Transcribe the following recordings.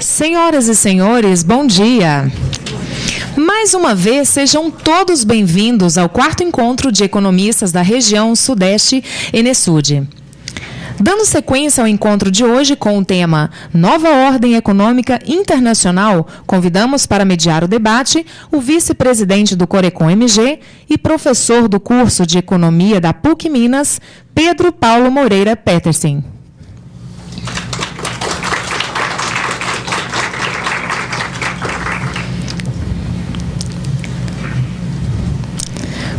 Senhoras e senhores, bom dia. Mais uma vez, sejam todos bem-vindos ao 4º Encontro de Economistas da Região Sudeste, Enesud. Dando sequência ao encontro de hoje com o tema Nova Ordem Econômica Internacional, convidamos para mediar o debate o vice-presidente do Corecon-MG e professor do curso de Economia da PUC Minas, Pedro Paulo Moreira Petersen.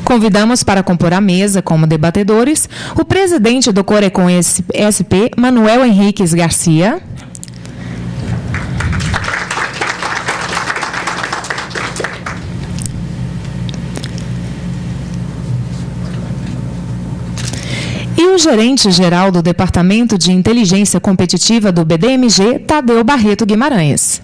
Convidamos para compor a mesa como debatedores o presidente do Corecon SP, Manuel Henriques Garcia. E o gerente-geral do Departamento de Inteligência Competitiva do BDMG, Tadeu Barreto Guimarães.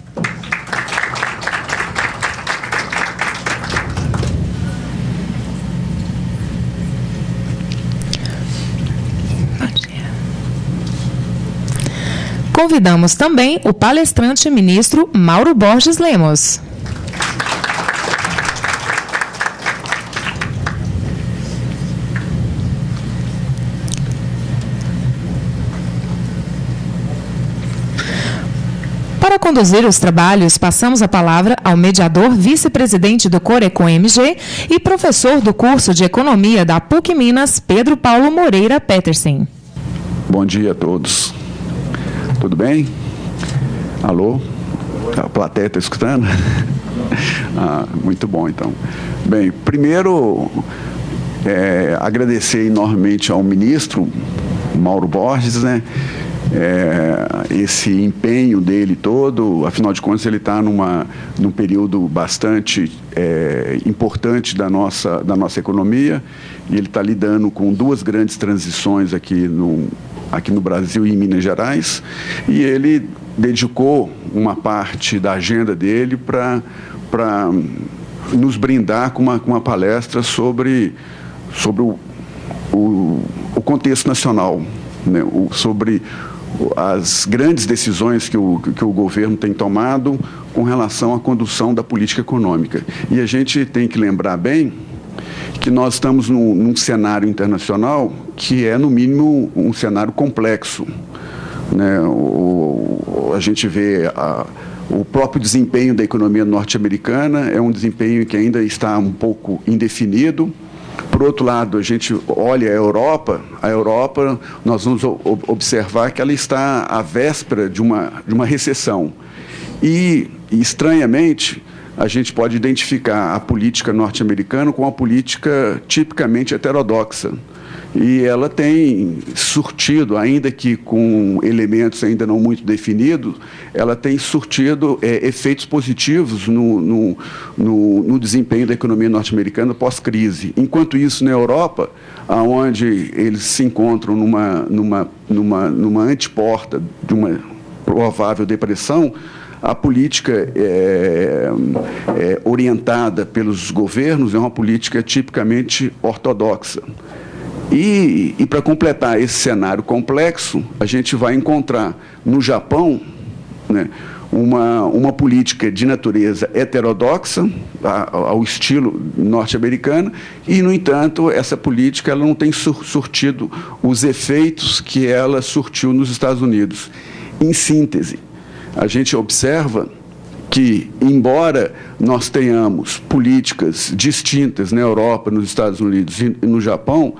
Convidamos também o palestrante ministro Mauro Borges Lemos. Para conduzir os trabalhos, passamos a palavra ao mediador vice-presidente do Corecon-MG e professor do curso de Economia da PUC Minas, Pedro Paulo Moreira Petersen. Bom dia a todos. Tudo bem? Alô? A plateia está escutando? Muito bom, então. Bem, primeiro, agradecer enormemente ao ministro Mauro Borges, né? Esse empenho dele todo, afinal de contas, ele está num período bastante importante da nossa economia, e ele está lidando com duas grandes transições aqui no Brasil e em Minas Gerais, e ele dedicou uma parte da agenda dele para nos brindar com uma palestra sobre o contexto nacional, né? Sobre as grandes decisões que o governo tem tomado com relação à condução da política econômica. E a gente tem que lembrar bem que nós estamos num cenário internacional que é, no mínimo, um cenário complexo, né? A gente vê o próprio desempenho da economia norte-americana, é um desempenho que ainda está um pouco indefinido. Por outro lado, a gente olha a Europa, nós vamos observar que ela está à véspera de uma recessão. E, estranhamente, a gente pode identificar a política norte-americana com uma política tipicamente heterodoxa. E ela tem surtido, ainda que com elementos ainda não muito definidos, ela tem surtido efeitos positivos no desempenho da economia norte-americana pós-crise. Enquanto isso, na Europa, onde eles se encontram numa anteporta de uma provável depressão, a política orientada pelos governos é uma política tipicamente ortodoxa. E para completar esse cenário complexo, a gente vai encontrar no Japão, né, uma política de natureza heterodoxa, ao estilo norte-americano, e, no entanto, essa política ela não tem surtido os efeitos que ela surtiu nos Estados Unidos. Em síntese, a gente observa que, embora nós tenhamos políticas distintas na Europa, nos Estados Unidos e no Japão,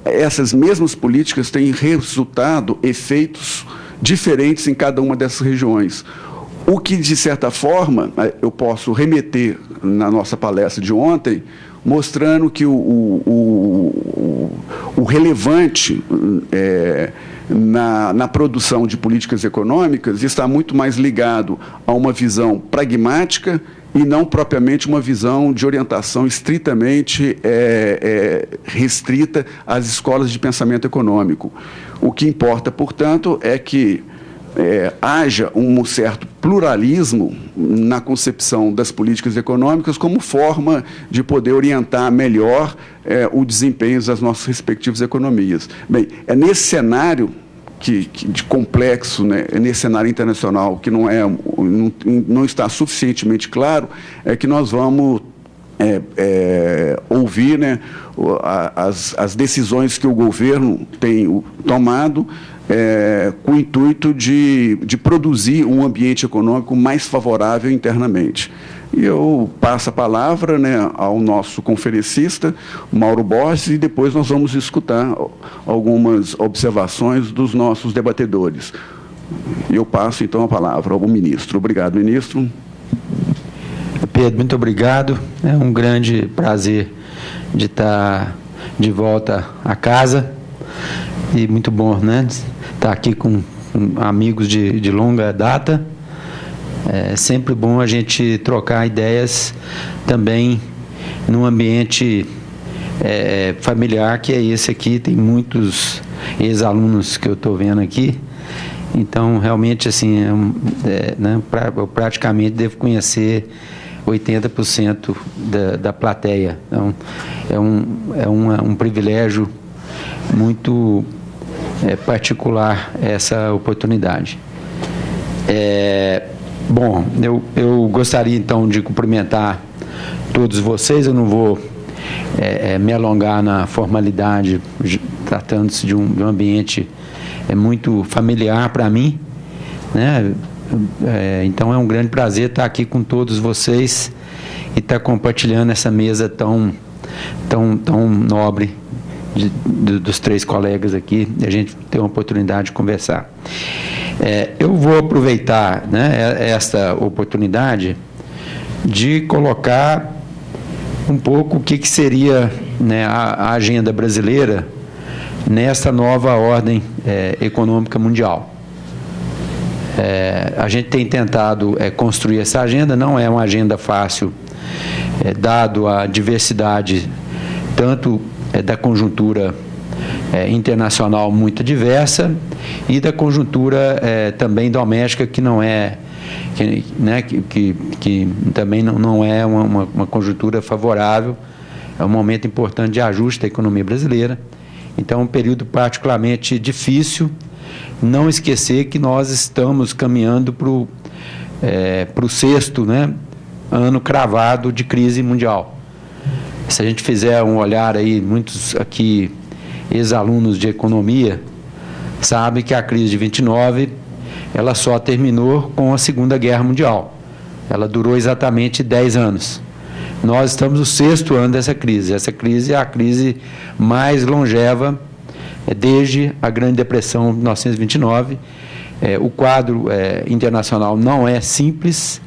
essas mesmas políticas têm resultado efeitos diferentes em cada uma dessas regiões. O que, de certa forma, eu posso remeter na nossa palestra de ontem, mostrando que o relevante na produção de políticas econômicas está muito mais ligado a uma visão pragmática e não propriamente uma visão de orientação estritamente restrita às escolas de pensamento econômico. O que importa, portanto, é que haja um certo pluralismo na concepção das políticas econômicas como forma de poder orientar melhor o desempenho das nossas respectivas economias. Bem, é nesse cenário de complexo, né, nesse cenário internacional, que não está suficientemente claro, é que nós vamos ouvir, né, as decisões que o governo tem tomado, com o intuito de produzir um ambiente econômico mais favorável internamente. E eu passo a palavra, né, ao nosso conferencista, Mauro Borges, e depois nós vamos escutar algumas observações dos nossos debatedores. E eu passo, então, a palavra ao ministro. Obrigado, ministro. Pedro, muito obrigado. É um grande prazer de estar de volta a casa. E muito bom, né, estar aqui com amigos de longa data. É sempre bom a gente trocar ideias também num ambiente familiar, que é esse aqui. Tem muitos ex-alunos que eu estou vendo aqui. Então, realmente, assim, né, eu praticamente devo conhecer 80% da plateia. Então, é um privilégio muito particular essa oportunidade. Bom, eu gostaria, então, de cumprimentar todos vocês. Eu não vou me alongar na formalidade, tratando-se de um ambiente muito familiar para mim, né? Então, é um grande prazer estar aqui com todos vocês e estar compartilhando essa mesa tão nobre dos três colegas aqui, e a gente ter uma oportunidade de conversar. Eu vou aproveitar, né, esta oportunidade de colocar um pouco o que seria, né, a agenda brasileira nessa nova ordem econômica mundial. A gente tem tentado construir essa agenda. Não é uma agenda fácil, dado a diversidade tanto da conjuntura internacional muito diversa e da conjuntura também doméstica, que não é que também não é uma conjuntura favorável. É um momento importante de ajuste da economia brasileira. Então, é um período particularmente difícil. Não esquecer que nós estamos caminhando para o 6º, né, ano cravado de crise mundial. Se a gente fizer um olhar aí, muitos aqui ex-alunos de economia sabem que a crise de 29 ela só terminou com a Segunda Guerra Mundial. Ela durou exatamente 10 anos. Nós estamos no 6º ano dessa crise. Essa crise é a crise mais longeva desde a Grande Depressão de 1929. O quadro internacional não é simples,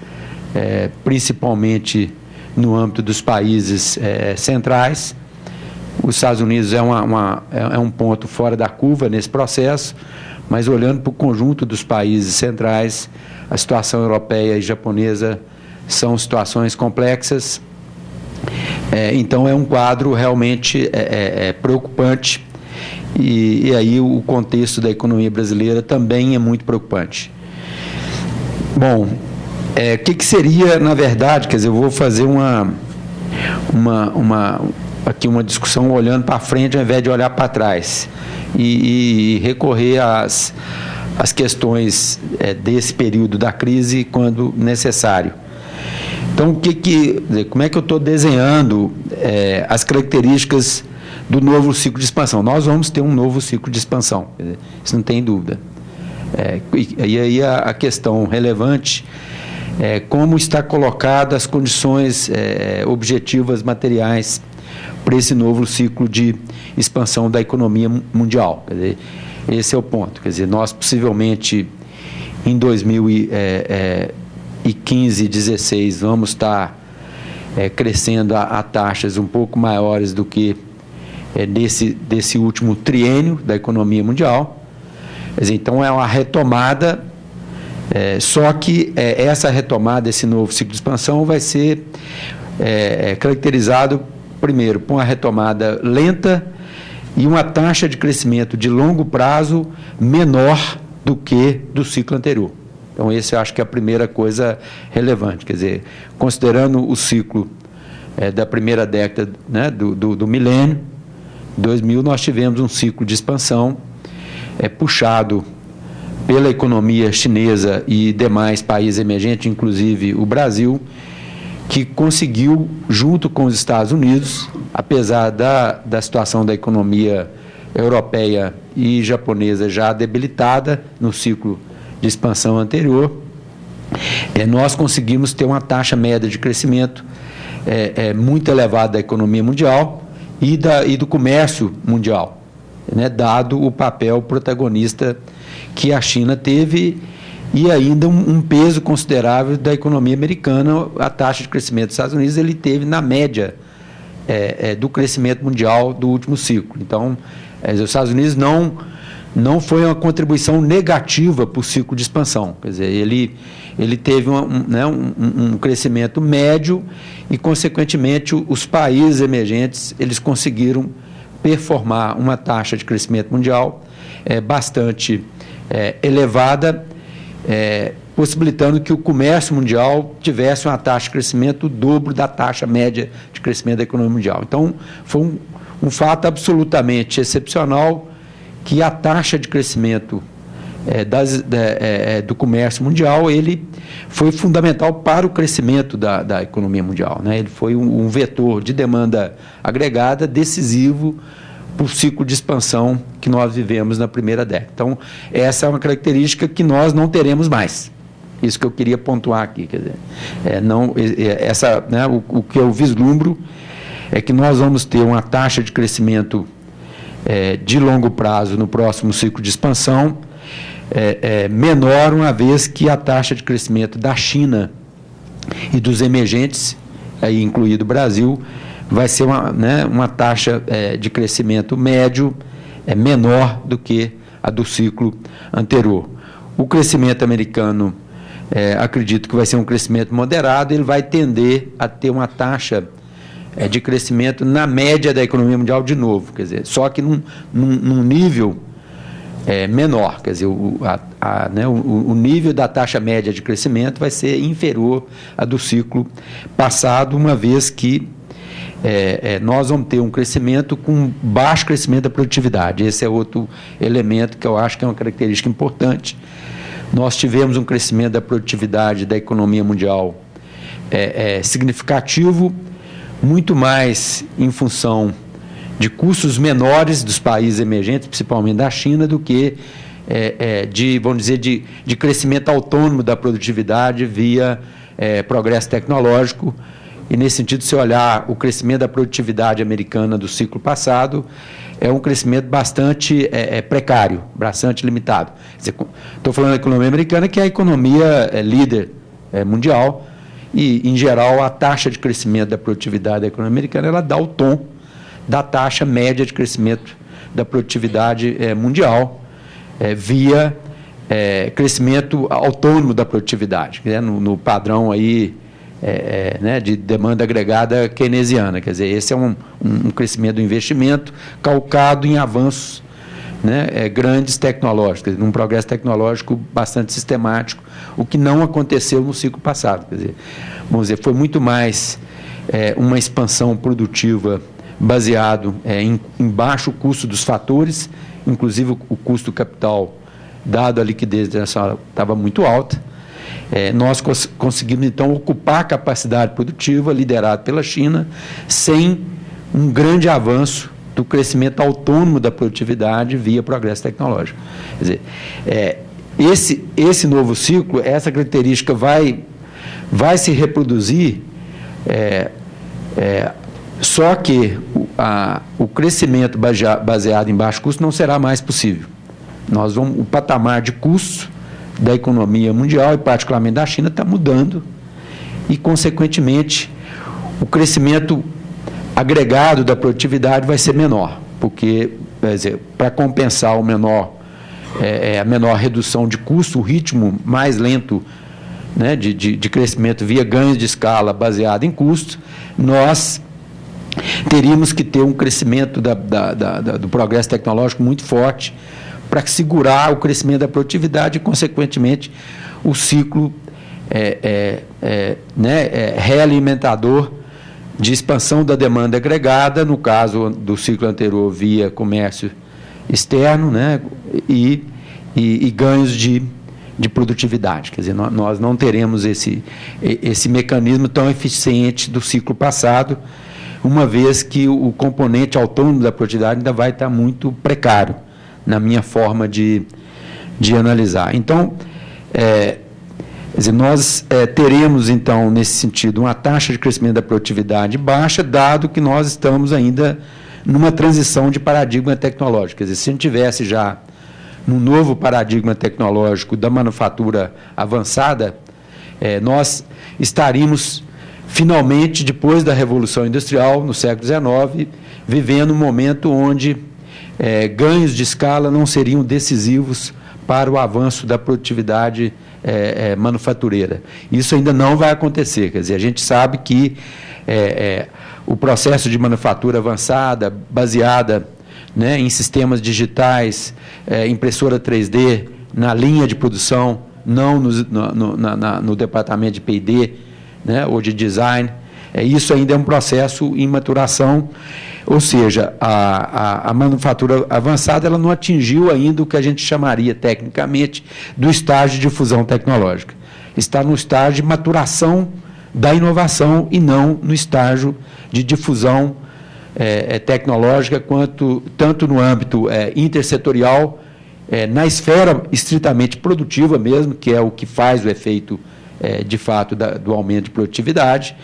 principalmente no âmbito dos países centrais. Os Estados Unidos é um ponto fora da curva nesse processo, mas olhando para o conjunto dos países centrais, a situação europeia e japonesa são situações complexas. Então, é um quadro realmente preocupante, e aí o contexto da economia brasileira também é muito preocupante. Bom, o que seria, na verdade, quer dizer, eu vou fazer aqui uma discussão olhando para frente ao invés de olhar para trás, e recorrer às questões desse período da crise quando necessário. Então, como é que eu estou desenhando as características do novo ciclo de expansão? Nós vamos ter um novo ciclo de expansão, isso não tem dúvida. E aí a questão relevante é como está colocado as condições objetivas materiais para esse novo ciclo de expansão da economia mundial. Quer dizer, esse é o ponto. Quer dizer, nós possivelmente em 2015 e 2016 vamos estar crescendo a taxas um pouco maiores do que desse último triênio da economia mundial. Quer dizer, então, é uma retomada, só que essa retomada, esse novo ciclo de expansão, vai ser caracterizado, primeiro, por uma retomada lenta e uma taxa de crescimento de longo prazo menor do que do ciclo anterior. Então, esse eu acho que é a primeira coisa relevante. Quer dizer, considerando o ciclo da primeira década, né, do milênio, 2000, nós tivemos um ciclo de expansão puxado pela economia chinesa e demais países emergentes, inclusive o Brasil, que conseguiu, junto com os Estados Unidos, apesar da situação da economia europeia e japonesa já debilitada no ciclo de expansão anterior, nós conseguimos ter uma taxa média de crescimento muito elevada da economia mundial e do comércio mundial, né, dado o papel protagonista que a China teve e ainda um peso considerável da economia americana. A taxa de crescimento dos Estados Unidos ele teve na média do crescimento mundial do último ciclo. Então, os Estados Unidos não foi uma contribuição negativa para o ciclo de expansão. Quer dizer, ele teve um crescimento médio e, consequentemente, os países emergentes eles conseguiram performar uma taxa de crescimento mundial bastante elevada, possibilitando que o comércio mundial tivesse uma taxa de crescimento o dobro da taxa média de crescimento da economia mundial. Então, foi um fato absolutamente excepcional que a taxa de crescimento do comércio mundial ele foi fundamental para o crescimento da economia mundial, né? Ele foi um vetor de demanda agregada decisivo para o ciclo de expansão que nós vivemos na primeira década. Então, essa é uma característica que nós não teremos mais. Isso que eu queria pontuar aqui. Quer dizer, o que eu vislumbro é que nós vamos ter uma taxa de crescimento de longo prazo no próximo ciclo de expansão menor, uma vez que a taxa de crescimento da China e dos emergentes, aí incluído o Brasil, vai ser uma taxa de crescimento médio menor do que a do ciclo anterior. O crescimento americano, acredito que vai ser um crescimento moderado, ele vai tender a ter uma taxa de crescimento na média da economia mundial de novo, quer dizer, só que num nível menor, quer dizer, o nível da taxa média de crescimento vai ser inferior à do ciclo passado, uma vez que nós vamos ter um crescimento com baixo crescimento da produtividade. Esse é outro elemento que eu acho que é uma característica importante. Nós tivemos um crescimento da produtividade da economia mundial significativo, muito mais em função de custos menores dos países emergentes, principalmente da China, do que vamos dizer, de crescimento autônomo da produtividade via progresso tecnológico. E, nesse sentido, se olhar o crescimento da produtividade americana do ciclo passado, é um crescimento bastante precário, bastante limitado. Estou falando da economia americana, que é a economia líder mundial, e, em geral, a taxa de crescimento da produtividade da economia americana ela dá o tom da taxa média de crescimento da produtividade mundial, via crescimento autônomo da produtividade, no padrão aí, de demanda agregada keynesiana. Quer dizer, esse é um crescimento do investimento calcado em avanços grandes tecnológicos, num progresso tecnológico bastante sistemático, o que não aconteceu no ciclo passado. Quer dizer, vamos dizer, foi muito mais uma expansão produtiva baseado em baixo custo dos fatores, inclusive o custo do capital, dado a liquidez internacional, estava muito alta. Nós conseguimos, então, ocupar a capacidade produtiva liderada pela China sem um grande avanço do crescimento autônomo da produtividade via progresso tecnológico. Quer dizer, esse novo ciclo, essa característica vai se reproduzir, só que o crescimento baseado em baixo custo não será mais possível. O patamar de custo da economia mundial, e particularmente da China, está mudando e, consequentemente, o crescimento agregado da produtividade vai ser menor, porque, quer dizer, para compensar a menor redução de custo, o ritmo mais lento de crescimento via ganhos de escala baseado em custo, nós teríamos que ter um crescimento do progresso tecnológico muito forte para segurar o crescimento da produtividade e, consequentemente, o ciclo realimentador de expansão da demanda agregada, no caso do ciclo anterior via comércio externo, e ganhos de produtividade. Quer dizer, nós não teremos esse mecanismo tão eficiente do ciclo passado, uma vez que o componente autônomo da produtividade ainda vai estar muito precário, na minha forma de analisar. Então, quer dizer, nós teremos, então, nesse sentido, uma taxa de crescimento da produtividade baixa, dado que nós estamos ainda numa transição de paradigma tecnológico. Quer dizer, se a gente tivesse já num novo paradigma tecnológico da manufatura avançada, nós estaríamos, finalmente, depois da Revolução Industrial, no século XIX, vivendo um momento onde ganhos de escala não seriam decisivos para o avanço da produtividade manufatureira. Isso ainda não vai acontecer. Quer dizer, a gente sabe que o processo de manufatura avançada, baseada, né, em sistemas digitais, impressora 3D, na linha de produção, não no departamento de P&D, né, ou de design, isso ainda é um processo em maturação, ou seja, a manufatura avançada ela não atingiu ainda o que a gente chamaria tecnicamente do estágio de fusão tecnológica. Está no estágio de maturação da inovação e não no estágio de difusão tecnológica, tanto no âmbito intersetorial, na esfera estritamente produtiva mesmo, que é o que faz o efeito, de fato, do aumento de produtividade,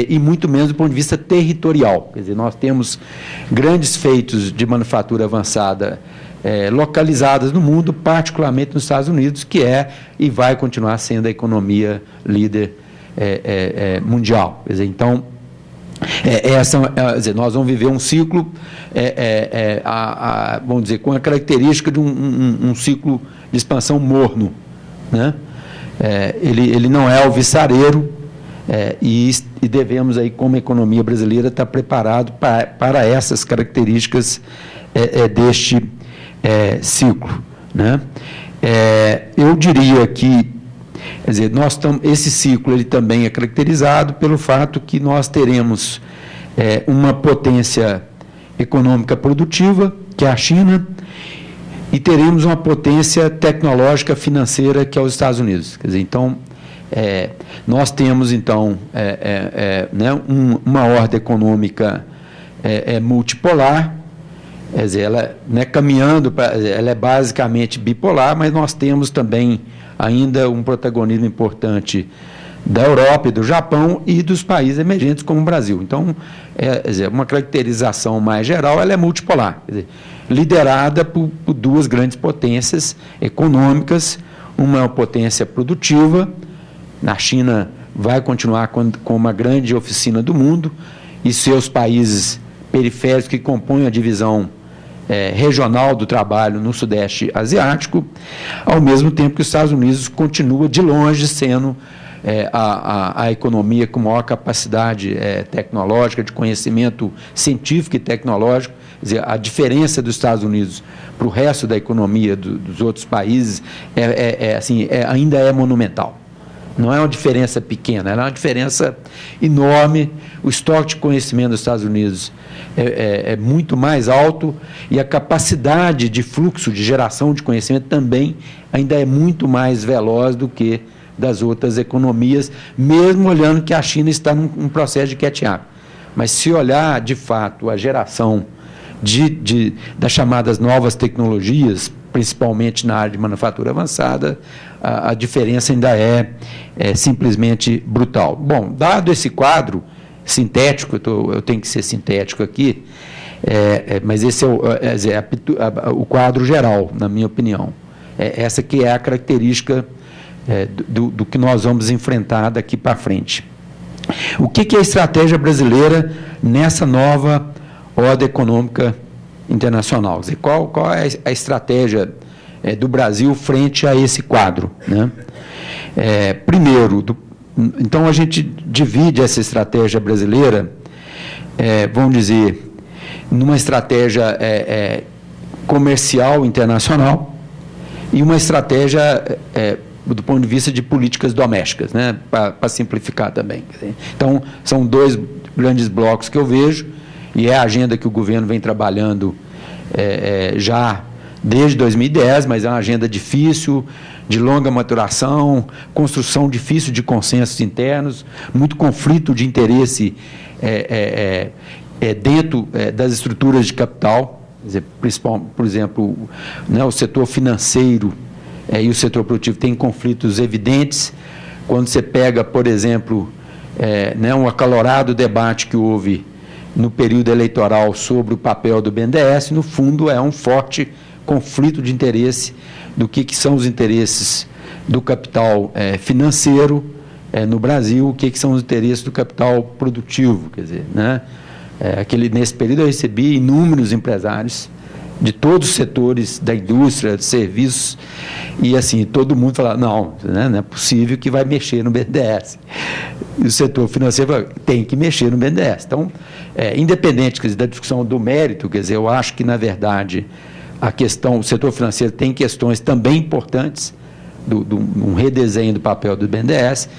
e muito menos do ponto de vista territorial. Quer dizer, nós temos grandes feitos de manufatura avançada localizadas no mundo, particularmente nos Estados Unidos, que e vai continuar sendo a economia líder mundial. Quer dizer, então, quer dizer, nós vamos viver um ciclo, vamos dizer, com a característica de um ciclo de expansão morno, né? Ele não é alvissareiro, e devemos, aí, como economia brasileira, estar preparado para essas características deste ciclo, né? Eu diria que, quer dizer, esse ciclo ele também é caracterizado pelo fato que nós teremos uma potência econômica produtiva, que é a China, e teremos uma potência tecnológica financeira, que é os Estados Unidos. Quer dizer, então, nós temos, então, né, uma ordem econômica multipolar, quer dizer, ela, né, caminhando ela é basicamente bipolar, mas nós temos também ainda um protagonismo importante da Europa e do Japão e dos países emergentes como o Brasil. Então, quer dizer, uma caracterização mais geral, ela é multipolar, quer dizer, liderada por duas grandes potências econômicas, uma potência produtiva. Na China vai continuar com uma grande oficina do mundo, e seus países periféricos que compõem a divisão regional do trabalho no Sudeste Asiático, ao mesmo tempo que os Estados Unidos continua de longe sendo a economia com maior capacidade tecnológica, de conhecimento científico e tecnológico. Quer dizer, a diferença dos Estados Unidos para o resto da economia dos outros países ainda é monumental. Não é uma diferença pequena, ela é uma diferença enorme. O estoque de conhecimento dos Estados Unidos é muito mais alto, e a capacidade de fluxo, de geração de conhecimento também ainda é muito mais veloz do que das outras economias, mesmo olhando que a China está num processo de catch-up. Mas se olhar, de fato, a geração das chamadas novas tecnologias, principalmente na área de manufatura avançada, a diferença ainda é simplesmente brutal. Bom, dado esse quadro sintético, eu tenho que ser sintético aqui, mas esse é o quadro geral, na minha opinião. Essa que é a característica do que nós vamos enfrentar daqui para frente. O que é a estratégia brasileira nessa nova ordem econômica internacional? Quer dizer, qual é a estratégia do Brasil frente a esse quadro, né? Primeiro, então a gente divide essa estratégia brasileira, vamos dizer, numa estratégia comercial internacional e uma estratégia do ponto de vista de políticas domésticas, né, para simplificar também. Então, são dois grandes blocos que eu vejo, e é a agenda que o governo vem trabalhando já desde 2010, mas é uma agenda difícil, de longa maturação, construção difícil de consensos internos, muito conflito de interesse dentro das estruturas de capital, quer dizer, por exemplo, né, o setor financeiro e o setor produtivo têm conflitos evidentes. Quando você pega, por exemplo, né, um acalorado debate que houve no período eleitoral sobre o papel do BNDES, no fundo é um forte conflito de interesse do que são os interesses do capital financeiro no Brasil, o que são os interesses do capital produtivo. Quer dizer, né, nesse período eu recebi inúmeros empresários de todos os setores da indústria, de serviços, e assim, todo mundo fala, não, né, não é possível que vai mexer no BNDES. E o setor financeiro fala, tem que mexer no BNDES. Então, independente, quer dizer, da discussão do mérito, quer dizer, eu acho que, na verdade, o setor financeiro tem questões também importantes um redesenho do papel do BNDES.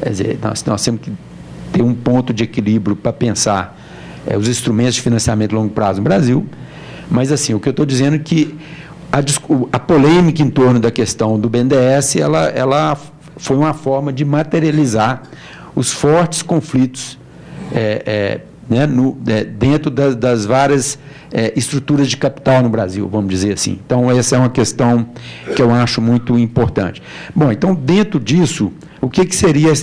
Quer dizer, nós temos que ter um ponto de equilíbrio para pensar os instrumentos de financiamento a longo prazo no Brasil. Mas, assim, o que eu estou dizendo é que a polêmica em torno da questão do BNDES, ela foi uma forma de materializar os fortes conflitos né, dentro das várias estruturas de capital no Brasil, vamos dizer assim. Então, essa é uma questão que eu acho muito importante. Bom, então, dentro disso, o que seria,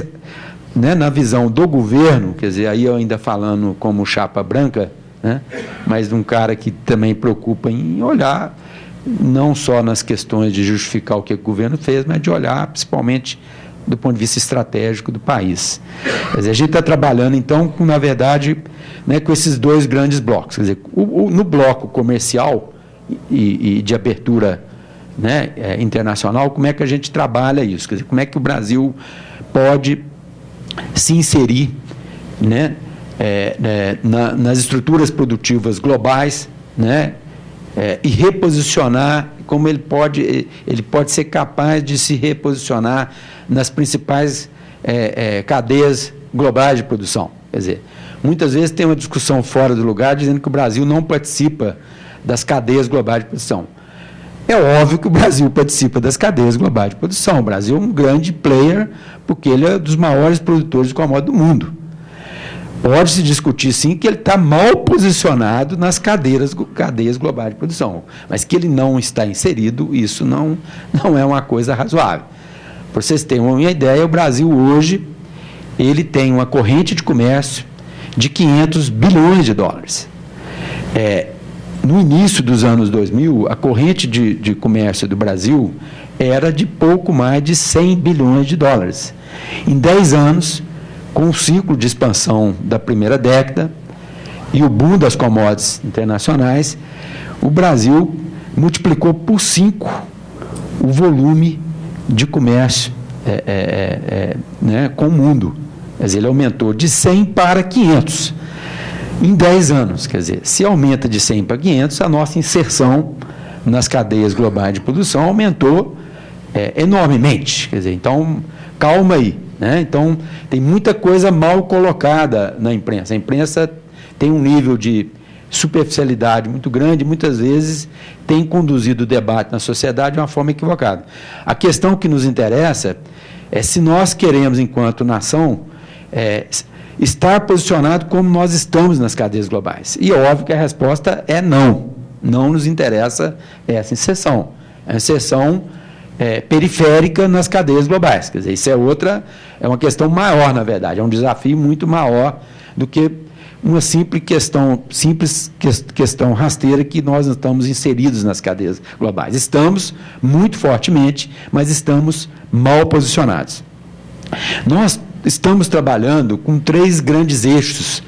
né, na visão do governo, quer dizer, aí eu ainda falando como chapa branca, né, mas de um cara que também preocupa em olhar não só nas questões de justificar o que o governo fez, mas de olhar principalmente do ponto de vista estratégico do país. Quer dizer, a gente está trabalhando, então, na verdade, né, com esses dois grandes blocos. Quer dizer, no bloco comercial e de abertura, né, internacional, como é que a gente trabalha isso? Quer dizer, como é que o Brasil pode se inserir, né, nas estruturas produtivas globais, né, e reposicionar, como ele pode ser capaz de se reposicionar nas principais cadeias globais de produção. Quer dizer, muitas vezes tem uma discussão fora do lugar dizendo que o Brasil não participa das cadeias globais de produção. É óbvio que o Brasil participa das cadeias globais de produção. O Brasil é um grande player, porque ele é um dos maiores produtores de commodities do mundo. Pode-se discutir, sim, que ele está mal posicionado nas cadeias globais de produção, mas que ele não está inserido, isso não é uma coisa razoável. Para vocês terem uma ideia, o Brasil hoje ele tem uma corrente de comércio de 500 bilhões de dólares. No início dos anos 2000, a corrente de comércio do Brasil era de pouco mais de 100 bilhões de dólares. Em 10 anos, com o ciclo de expansão da primeira década e o boom das commodities internacionais, o Brasil multiplicou por 5 o volume de comércio né, com o mundo. Quer dizer, ele aumentou de 100 para 500 em 10 anos. Quer dizer, se aumenta de 100 para 500, a nossa inserção nas cadeias globais de produção aumentou enormemente. Quer dizer, então, calma aí. Né? Então, tem muita coisa mal colocada na imprensa. A imprensa tem um nível de superficialidade muito grande, muitas vezes tem conduzido o debate na sociedade de uma forma equivocada. A questão que nos interessa é se nós queremos, enquanto nação, estar posicionado como nós estamos nas cadeias globais. E é óbvio que a resposta é não. Não nos interessa essa inserção. É uma inserção periférica nas cadeias globais. Quer dizer, isso é uma questão maior, na verdade, é um desafio muito maior do que uma simples questão rasteira que nós não estamos inseridos nas cadeias globais. Estamos muito fortemente, mas estamos mal posicionados. Nós estamos trabalhando com 3 grandes eixos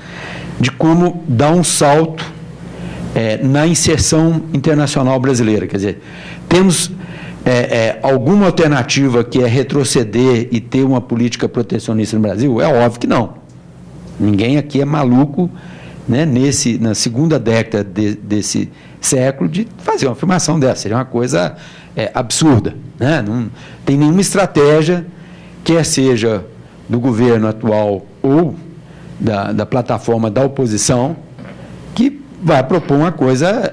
de como dar um salto na inserção internacional brasileira. Quer dizer, temos alguma alternativa que é retroceder e ter uma política protecionista no Brasil? É óbvio que não. Ninguém aqui é maluco, né, na segunda década desse século de fazer uma afirmação dessa. Seria uma coisa absurda. Né? Não tem nenhuma estratégia, quer seja do governo atual ou da plataforma da oposição, que vai propor uma coisa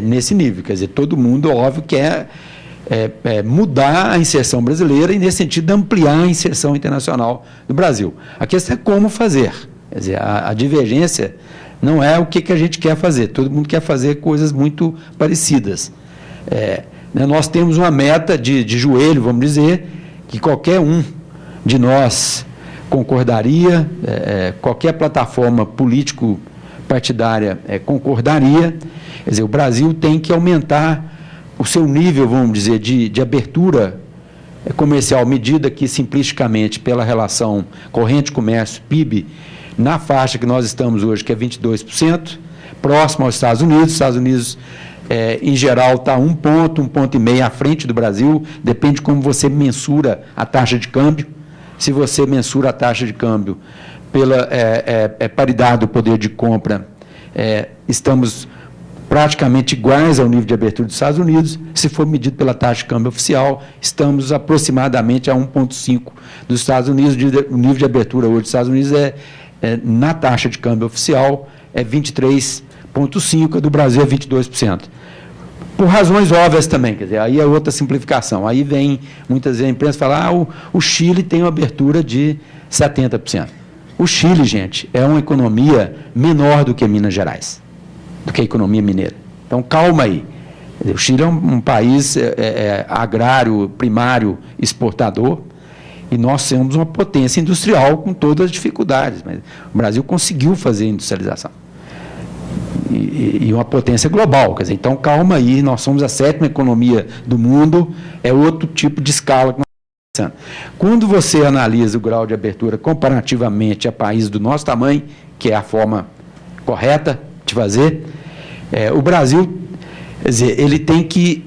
nesse nível. Quer dizer, todo mundo, óbvio, quer mudar a inserção brasileira e, nesse sentido, ampliar a inserção internacional do Brasil. A questão é como fazer. Quer dizer, a divergência não é o que a gente quer fazer. Todo mundo quer fazer coisas muito parecidas. Nós temos uma meta de joelho, vamos dizer, que qualquer um de nós concordaria, qualquer plataforma político-partidária concordaria. Quer dizer, o Brasil tem que aumentar o seu nível, vamos dizer, de abertura comercial, medida que, simplificamente, pela relação corrente comércio PIB, na faixa que nós estamos hoje, que é 22%, próximo aos Estados Unidos. Os Estados Unidos, em geral, está 1 ponto, 1,5 ponto à frente do Brasil, depende de como você mensura a taxa de câmbio. Se você mensura a taxa de câmbio pela paridade do poder de compra, estamos praticamente iguais ao nível de abertura dos Estados Unidos. Se for medido pela taxa de câmbio oficial, estamos aproximadamente a 1,5 dos Estados Unidos. O nível de abertura hoje dos Estados Unidos na taxa de câmbio oficial é 23,5%, do Brasil é 22%. Por razões óbvias também, quer dizer, aí é outra simplificação. Aí vem, muitas vezes, a imprensa falar, o Chile tem uma abertura de 70%. O Chile, gente, é uma economia menor do que Minas Gerais, do que a economia mineira. Então, calma aí. O Chile é um país agrário, primário, exportador, e nós somos uma potência industrial com todas as dificuldades. Mas o Brasil conseguiu fazer industrialização. E uma potência global. Quer dizer, então, calma aí, nós somos a 7ª economia do mundo, é outro tipo de escala que nós estamos pensando. Quando você analisa o grau de abertura comparativamente a países do nosso tamanho, que é a forma correta de fazer, o Brasil, quer dizer, ele tem que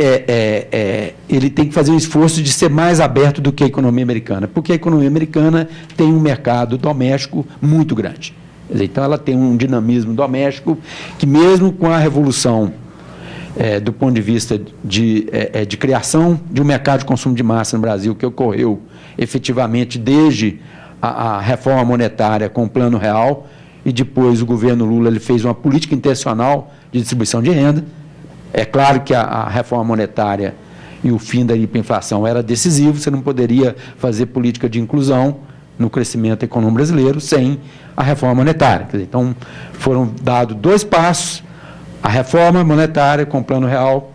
fazer um esforço de ser mais aberto do que a economia americana, porque a economia americana tem um mercado doméstico muito grande. Quer dizer, então, ela tem um dinamismo doméstico que, mesmo com a revolução do ponto de vista de criação de um mercado de consumo de massa no Brasil, que ocorreu efetivamente desde a reforma monetária com o Plano Real, e depois o governo Lula ele fez uma política intencional de distribuição de renda. É claro que a reforma monetária e o fim da hiperinflação era decisivo, você não poderia fazer política de inclusão no crescimento econômico brasileiro sem a reforma monetária. Quer dizer, então, foram dados 2 passos, a reforma monetária com o Plano Real,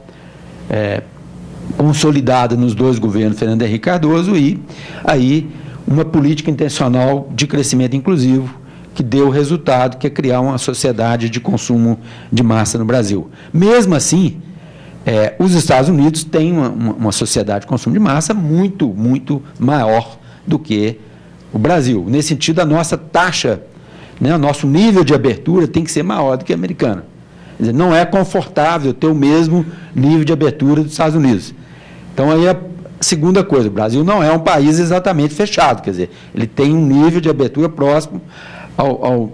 consolidada nos 2 governos Fernando Henrique Cardoso, e aí uma política intencional de crescimento inclusivo, que deu o resultado, que é criar uma sociedade de consumo de massa no Brasil. Mesmo assim, os Estados Unidos têm uma sociedade de consumo de massa muito, muito maior do que o Brasil. Nesse sentido, a nossa taxa, o nosso nível de abertura tem que ser maior do que a americana. Quer dizer, não é confortável ter o mesmo nível de abertura dos Estados Unidos. Então, aí a segunda coisa, o Brasil não é um país exatamente fechado, quer dizer, ele tem um nível de abertura próximo ao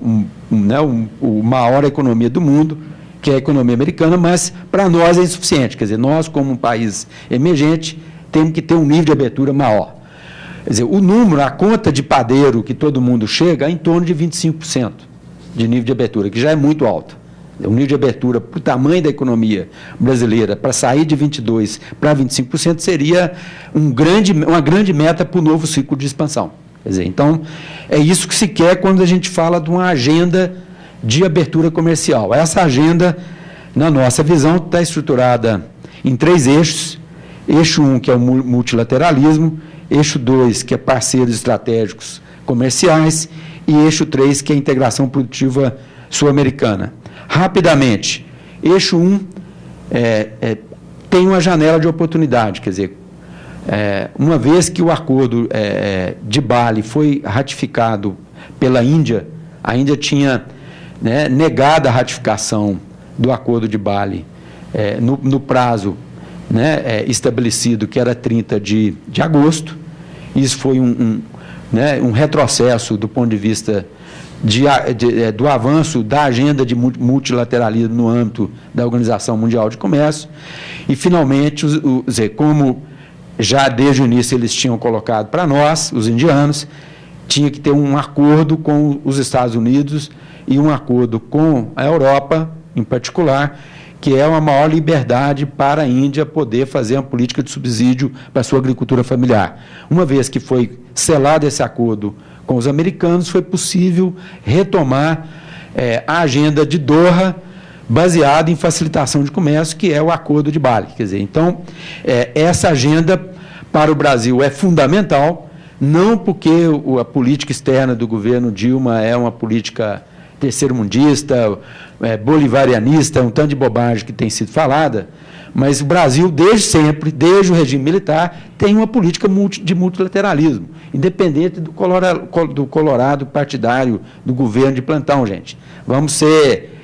maior economia do mundo, que é a economia americana, mas para nós é insuficiente. Quer dizer, nós, como um país emergente, temos que ter um nível de abertura maior. Quer dizer, o número, a conta de padeiro que todo mundo chega é em torno de 25% de nível de abertura, que já é muito alto. O nível de abertura, para o tamanho da economia brasileira, para sair de 22% para 25%, seria uma grande meta para o novo ciclo de expansão. Quer dizer, então, é isso que se quer quando a gente fala de uma agenda de abertura comercial. Essa agenda, na nossa visão, está estruturada em 3 eixos. Eixo 1, que é o multilateralismo, eixo 2, que é parceiros estratégicos comerciais, e eixo 3, que é a integração produtiva sul-americana. Rapidamente, eixo 1 tem uma janela de oportunidade, quer dizer, uma vez que o acordo de Bali foi ratificado pela Índia, a Índia tinha negado a ratificação do acordo de Bali no prazo estabelecido, que era 30 de agosto. Isso foi um retrocesso do ponto de vista do avanço da agenda de multilateralismo no âmbito da Organização Mundial de Comércio. E, finalmente, como já desde o início eles tinham colocado para nós, os indianos, tinha que ter um acordo com os Estados Unidos e um acordo com a Europa em particular, que é uma maior liberdade para a Índia poder fazer uma política de subsídio para a sua agricultura familiar. Uma vez que foi selado esse acordo com os americanos, foi possível retomar a agenda de Doha, baseada em facilitação de comércio, que é o Acordo de Bali. Quer dizer, então, essa agenda para o Brasil é fundamental, não porque a política externa do governo Dilma é uma política terceiro-mundista, bolivarianista, um tanto de bobagem que tem sido falada, mas o Brasil, desde sempre, desde o regime militar, tem uma política de multilateralismo, independente do colorado partidário do governo de plantão, gente. Vamos ser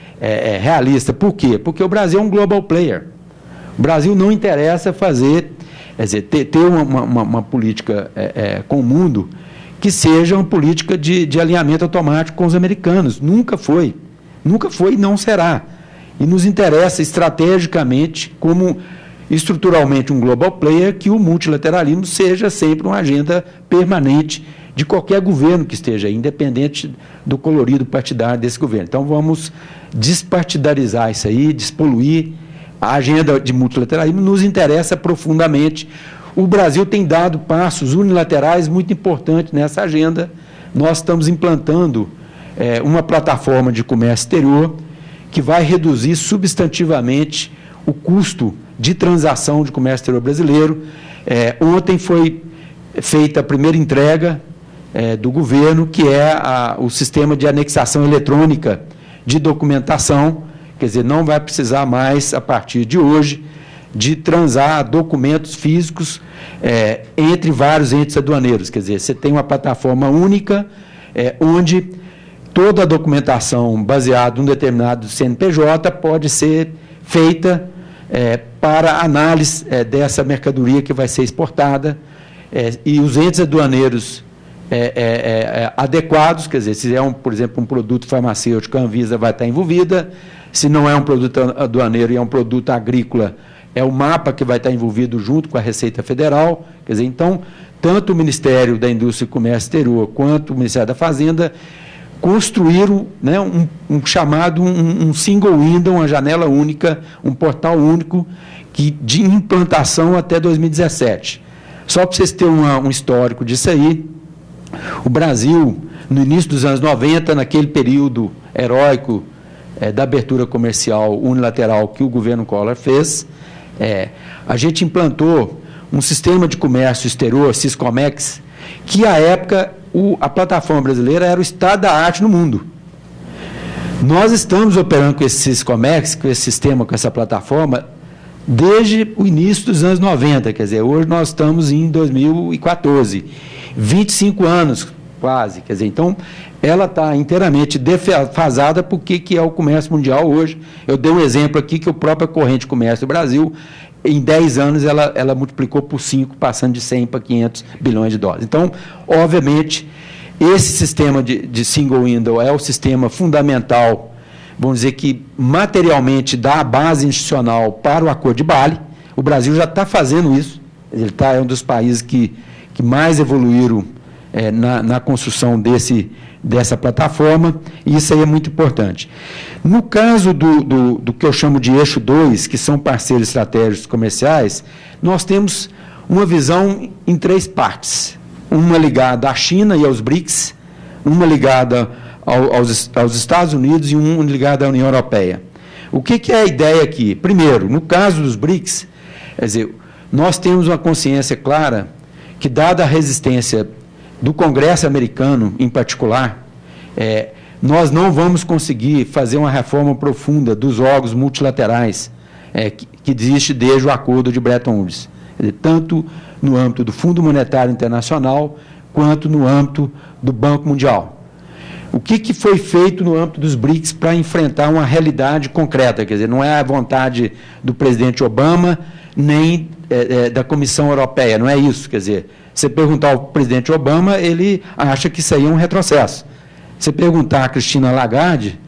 realistas. Por quê? Porque o Brasil é um global player. O Brasil não interessa fazer, quer dizer, ter uma política com o mundo que seja uma política de alinhamento automático com os americanos. Nunca foi. Nunca foi e não será. E nos interessa estrategicamente, como estruturalmente um global player, que o multilateralismo seja sempre uma agenda permanente de qualquer governo que esteja aí, independente do colorido partidário desse governo. Então, vamos despartidarizar isso aí, despoluir. A agenda de multilateralismo nos interessa profundamente. O Brasil tem dado passos unilaterais muito importantes nessa agenda. Nós estamos implantando uma plataforma de comércio exterior que vai reduzir substantivamente o custo de transação de comércio exterior brasileiro. Ontem foi feita a primeira entrega do governo, que é o sistema de anexação eletrônica de documentação. Quer dizer, não vai precisar mais, a partir de hoje, de transar documentos físicos entre vários entes aduaneiros. Quer dizer, você tem uma plataforma única, onde toda a documentação baseada em um determinado CNPJ pode ser feita para análise dessa mercadoria que vai ser exportada, e os entes aduaneiros adequados, quer dizer, se é, por exemplo, um produto farmacêutico, a Anvisa vai estar envolvida. Se não é um produto aduaneiro e é um produto agrícola, é o MAPA que vai estar envolvido junto com a Receita Federal. Quer dizer, então, tanto o Ministério da Indústria e Comércio Exterior quanto o Ministério da Fazenda construíram, né, um single window, uma janela única, um portal único de implantação até 2017. Só para vocês terem um histórico disso aí, o Brasil, no início dos anos 90, naquele período heróico da abertura comercial unilateral que o governo Collor fez, a gente implantou um sistema de comércio exterior, Siscomex, que, à época, a plataforma brasileira era o estado da arte no mundo. Nós estamos operando com esse Siscomex, com esse sistema, com essa plataforma, desde o início dos anos 90, quer dizer, hoje nós estamos em 2014, 25 anos quase, quer dizer, então, ela está inteiramente defasada porque que é o comércio mundial hoje. Eu dei um exemplo aqui que a própria corrente de comércio do Brasil, em 10 anos, ela multiplicou por 5, passando de 100 para 500 bilhões de dólares. Então, obviamente, esse sistema de single window é o sistema fundamental, vamos dizer que materialmente dá a base institucional para o Acordo de Bali. O Brasil já está fazendo isso, ele é um dos países que mais evoluíram na construção dessa plataforma, e isso aí é muito importante. No caso do que eu chamo de eixo 2, que são parceiros estratégicos comerciais, nós temos uma visão em 3 partes. Uma ligada à China e aos BRICS, uma ligada aos Estados Unidos e uma ligada à União Europeia. O que é a ideia aqui? Primeiro, no caso dos BRICS, quer dizer, nós temos uma consciência clara que, dada a resistência do Congresso americano, em particular, nós não vamos conseguir fazer uma reforma profunda dos órgãos multilaterais que existe desde o acordo de Bretton Woods, tanto no âmbito do Fundo Monetário Internacional, quanto no âmbito do Banco Mundial. O que foi feito no âmbito dos BRICS para enfrentar uma realidade concreta? Quer dizer, não é a vontade do presidente Obama, nem da Comissão Europeia, não é isso. Quer dizer, você perguntar ao presidente Obama, ele acha que isso aí é um retrocesso. Você perguntar a Christine Lagarde,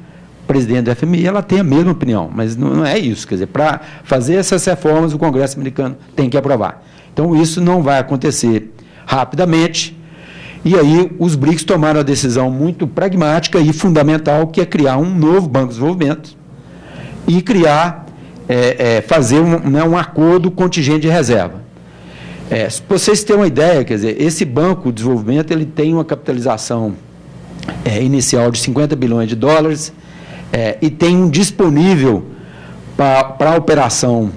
presidente da FMI, ela tem a mesma opinião, mas não é isso. Quer dizer, para fazer essas reformas, o Congresso americano tem que aprovar. Então, isso não vai acontecer rapidamente. E aí, os BRICS tomaram a decisão muito pragmática e fundamental, que é criar um novo Banco de Desenvolvimento, e criar, fazer um acordo contingente de reserva. Para vocês terem uma ideia, quer dizer, esse Banco de Desenvolvimento ele tem uma capitalização inicial de 50 bilhões de dólares e tem um disponível para a operação,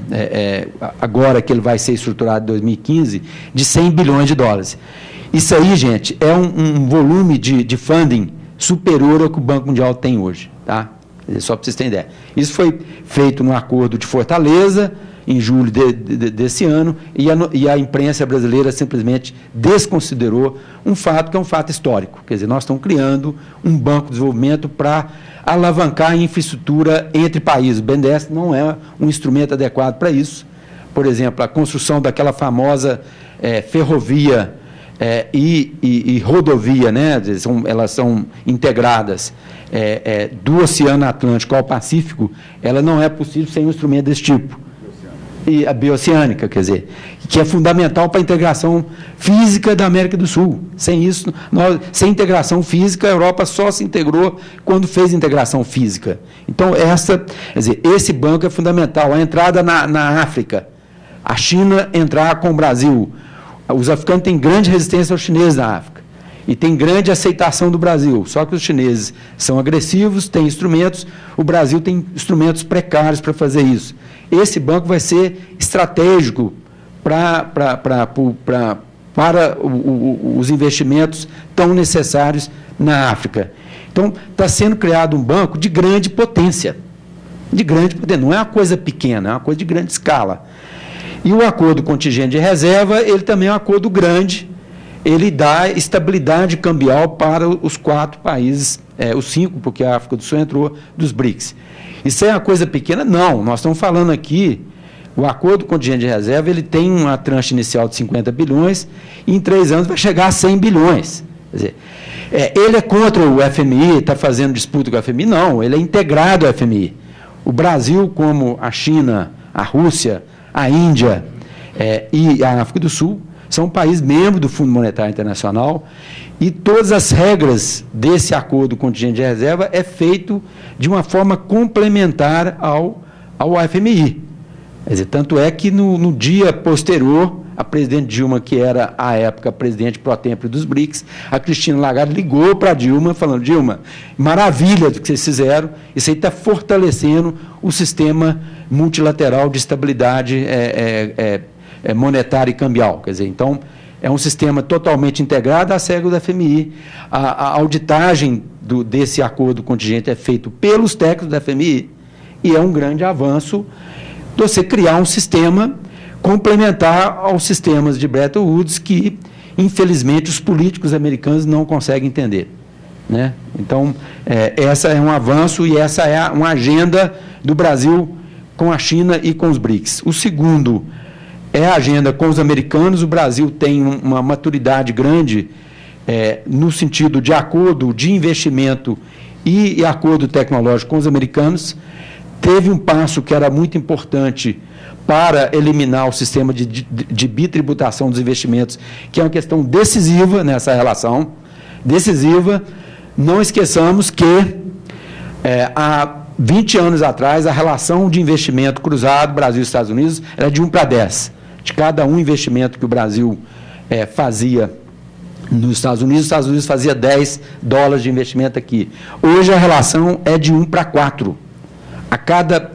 agora que ele vai ser estruturado em 2015, de 100 bilhões de dólares. Isso aí, gente, é um volume de funding superior ao que o Banco Mundial tem hoje, tá? Só para vocês terem ideia. Isso foi feito no acordo de Fortaleza, em julho desse ano, e a imprensa brasileira simplesmente desconsiderou um fato que é um fato histórico. Quer dizer, nós estamos criando um banco de desenvolvimento para alavancar a infraestrutura entre países. O BNDES não é um instrumento adequado para isso. Por exemplo, a construção daquela famosa ferrovia e rodovia, né? Elas são integradas do Oceano Atlântico ao Pacífico, ela não é possível sem um instrumento desse tipo. E a bioceânica, quer dizer, que é fundamental para a integração física da América do Sul. Sem isso, sem integração física, a Europa só se integrou quando fez integração física. Então, quer dizer, esse banco é fundamental. A entrada na África, a China entrar com o Brasil. Os africanos têm grande resistência aos chineses na África e tem grande aceitação do Brasil, só que os chineses são agressivos, têm instrumentos, o Brasil tem instrumentos precários para fazer isso. Esse banco vai ser estratégico para os investimentos tão necessários na África. Então, está sendo criado um banco de grande potência, não é uma coisa pequena, é uma coisa de grande escala. E o acordo contingente de reserva, ele também é um acordo grande, ele dá estabilidade cambial para os 4 países, os 5, porque a África do Sul entrou, dos BRICS. Isso é uma coisa pequena? Não, nós estamos falando aqui, o acordo contingente de reserva, ele tem uma tranche inicial de 50 bilhões, e em 3 anos vai chegar a 100 bilhões. Quer dizer, ele é contra o FMI, está fazendo disputa com o FMI? Não, ele é integrado ao FMI. O Brasil, como a China, a Rússia, a Índia e a África do Sul são países membros do Fundo Monetário Internacional e todas as regras desse acordo contingente de reserva é feito de uma forma complementar ao FMI. Quer dizer, tanto é que no dia posterior, a presidente Dilma, que era, à época, presidente pro tempore dos BRICS, a Cristina Lagarde ligou para a Dilma, falando, Dilma, maravilha do que vocês fizeram, isso aí está fortalecendo o sistema multilateral de estabilidade monetária e cambial. Quer dizer, então, é um sistema totalmente integrado às regras da FMI. A auditagem desse acordo contingente é feito pelos técnicos da FMI e é um grande avanço de você criar um sistema complementar aos sistemas de Bretton Woods que, infelizmente, os políticos americanos não conseguem entender, né? Então, essa é um avanço e essa é uma agenda do Brasil com a China e com os BRICS. O segundo é a agenda com os americanos. O Brasil tem uma maturidade grande no sentido de acordo de investimento e acordo tecnológico com os americanos. Teve um passo que era muito importante para eliminar o sistema de bitributação dos investimentos, que é uma questão decisiva nessa relação, decisiva. Não esqueçamos que há 20 anos atrás, a relação de investimento cruzado Brasil e Estados Unidos era de 1 para 10. De cada investimento que o Brasil fazia nos Estados Unidos fazia $10 de investimento aqui. Hoje a relação é de 1 para 4. A cada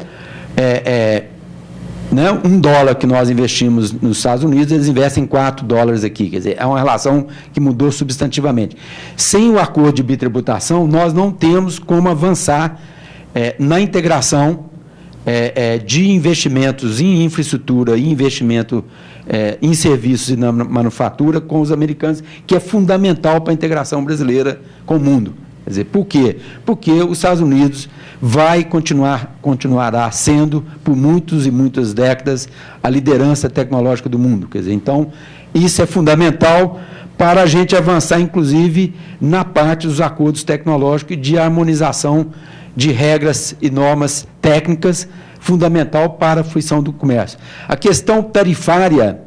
$1 que nós investimos nos Estados Unidos, eles investem $4 aqui. Quer dizer, é uma relação que mudou substantivamente. Sem o acordo de bitributação, nós não temos como avançar na integração de investimentos em infraestrutura e investimento em serviços e na manufatura com os americanos, que é fundamental para a integração brasileira com o mundo. Quer dizer, por quê? Porque os Estados Unidos continuará sendo, por muitas e muitas décadas, a liderança tecnológica do mundo. Quer dizer, então, isso é fundamental para a gente avançar, inclusive, na parte dos acordos tecnológicos e de harmonização de regras e normas técnicas, fundamental para a fruição do comércio. A questão tarifária,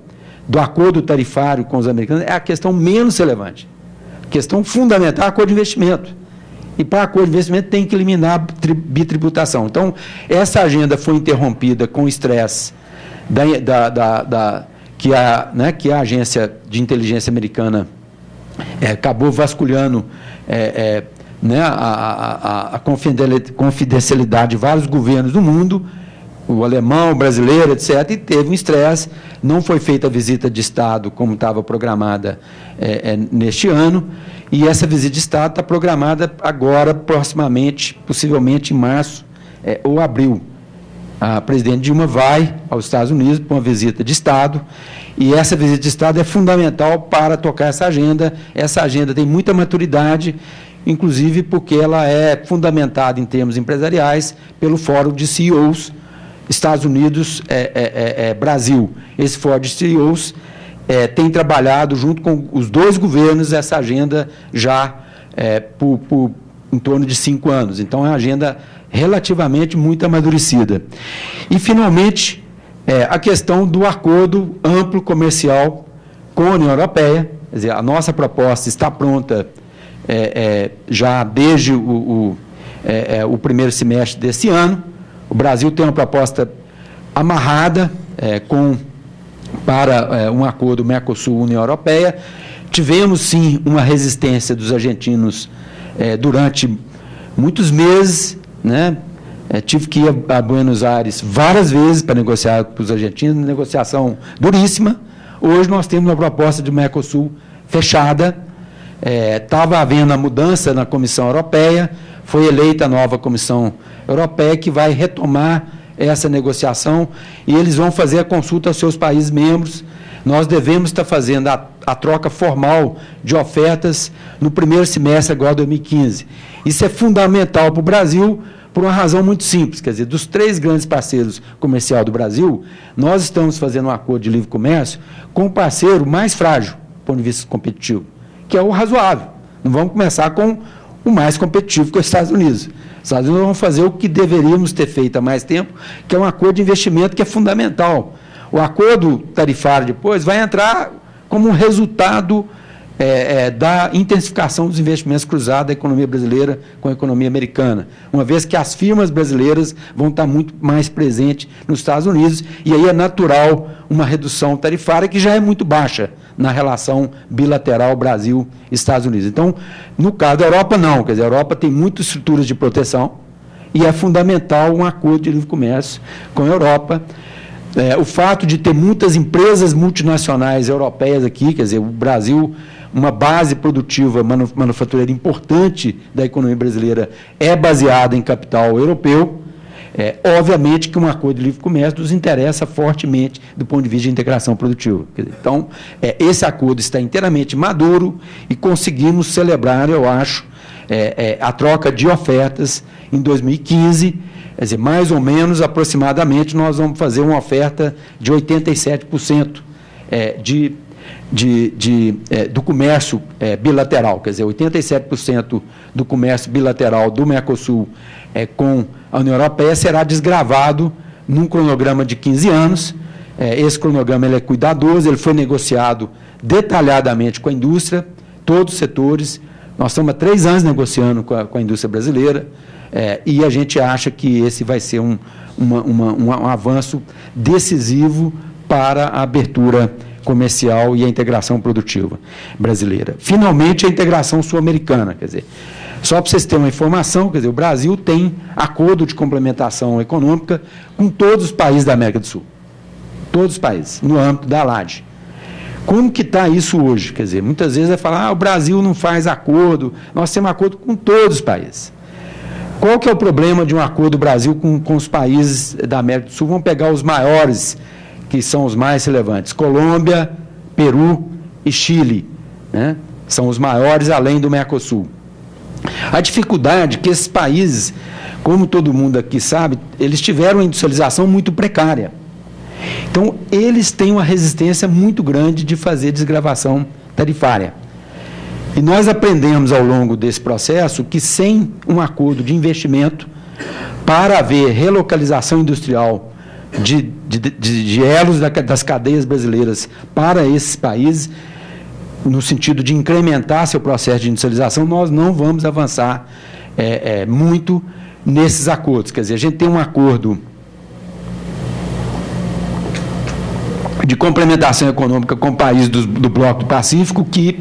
do acordo tarifário com os americanos, é a questão menos relevante. A questão fundamental é o acordo de investimento. E para acordo de investimento tem que eliminar a bitributação. Então, essa agenda foi interrompida com o estresse que a agência de inteligência americana acabou vasculhando a confidencialidade de vários governos do mundo, o alemão, o brasileiro, etc., e teve um estresse. Não foi feita a visita de Estado como estava programada neste ano, e essa visita de Estado está programada agora, proximamente, possivelmente em março ou abril. A presidente Dilma vai aos Estados Unidos para uma visita de Estado, e essa visita de Estado é fundamental para tocar essa agenda. Essa agenda tem muita maturidade, inclusive porque ela é fundamentada em termos empresariais pelo Fórum de CEOs Estados Unidos, Brasil. Esse Fórum de CEOs tem trabalhado junto com os dois governos essa agenda já por em torno de 5 anos. Então, é uma agenda relativamente muito amadurecida. E, finalmente, a questão do acordo amplo comercial com a União Europeia. Quer dizer, a nossa proposta está pronta já desde o primeiro semestre desse ano. O Brasil tem uma proposta amarrada para um acordo Mercosul-União Europeia. Tivemos, sim, uma resistência dos argentinos durante muitos meses, né? Tive que ir a Buenos Aires várias vezes para negociar com os argentinos, negociação duríssima. Hoje nós temos uma proposta de Mercosul fechada. Estava havendo a mudança na Comissão Europeia, foi eleita a nova Comissão Europeia, que vai retomar essa negociação, e eles vão fazer a consulta aos seus países membros. Nós devemos estar fazendo a troca formal de ofertas no primeiro semestre agora de 2015. Isso é fundamental para o Brasil, por uma razão muito simples. Quer dizer, dos 3 grandes parceiros comerciais do Brasil, nós estamos fazendo um acordo de livre comércio com o parceiro mais frágil, do ponto de vista competitivo, que é o razoável. Não vamos começar com o mais competitivo, que é os Estados Unidos. Os Estados Unidos vão fazer o que deveríamos ter feito há mais tempo, que é um acordo de investimento que é fundamental. O acordo tarifário depois vai entrar como um resultado da intensificação dos investimentos cruzados da economia brasileira com a economia americana, uma vez que as firmas brasileiras vão estar muito mais presentes nos Estados Unidos, e aí é natural uma redução tarifária que já é muito baixa na relação bilateral Brasil-Estados Unidos. Então, no caso da Europa, não. Quer dizer, a Europa tem muitas estruturas de proteção e é fundamental um acordo de livre comércio com a Europa. O fato de ter muitas empresas multinacionais europeias aqui, quer dizer, o Brasil, uma base produtiva manufatureira importante da economia brasileira, é baseada em capital europeu. Obviamente que um acordo de livre comércio nos interessa fortemente do ponto de vista de integração produtiva. Então, esse acordo está inteiramente maduro e conseguimos celebrar, eu acho, a troca de ofertas em 2015. Quer dizer, mais ou menos, aproximadamente, nós vamos fazer uma oferta de 87% do comércio bilateral. Quer dizer, 87% do comércio bilateral do Mercosul com a União Europeia será desgravado num cronograma de 15 anos. Esse cronograma ele é cuidadoso, ele foi negociado detalhadamente com a indústria, todos os setores. Nós estamos há 3 anos negociando com a indústria brasileira, e a gente acha que esse vai ser um avanço decisivo para a abertura comercial e a integração produtiva brasileira. Finalmente, a integração sul-americana. Quer dizer, só para vocês terem uma informação, quer dizer, o Brasil tem acordo de complementação econômica com todos os países da América do Sul. Todos os países, no âmbito da ALAD. Como que está isso hoje? Quer dizer, muitas vezes é falar, o Brasil não faz acordo. Nós temos acordo com todos os países. Qual que é o problema de um acordo do Brasil com os países da América do Sul? Vamos pegar os maiores, que são os mais relevantes. Colômbia, Peru e Chile, né? São os maiores além do Mercosul. A dificuldade é que esses países, como todo mundo aqui sabe, eles tiveram uma industrialização muito precária. Então, eles têm uma resistência muito grande de fazer desgravação tarifária. E nós aprendemos ao longo desse processo que, sem um acordo de investimento, para haver relocalização industrial de elos das cadeias brasileiras para esses países, no sentido de incrementar seu processo de industrialização, nós não vamos avançar muito nesses acordos. Quer dizer, a gente tem um acordo de complementação econômica com países do Bloco do Pacífico que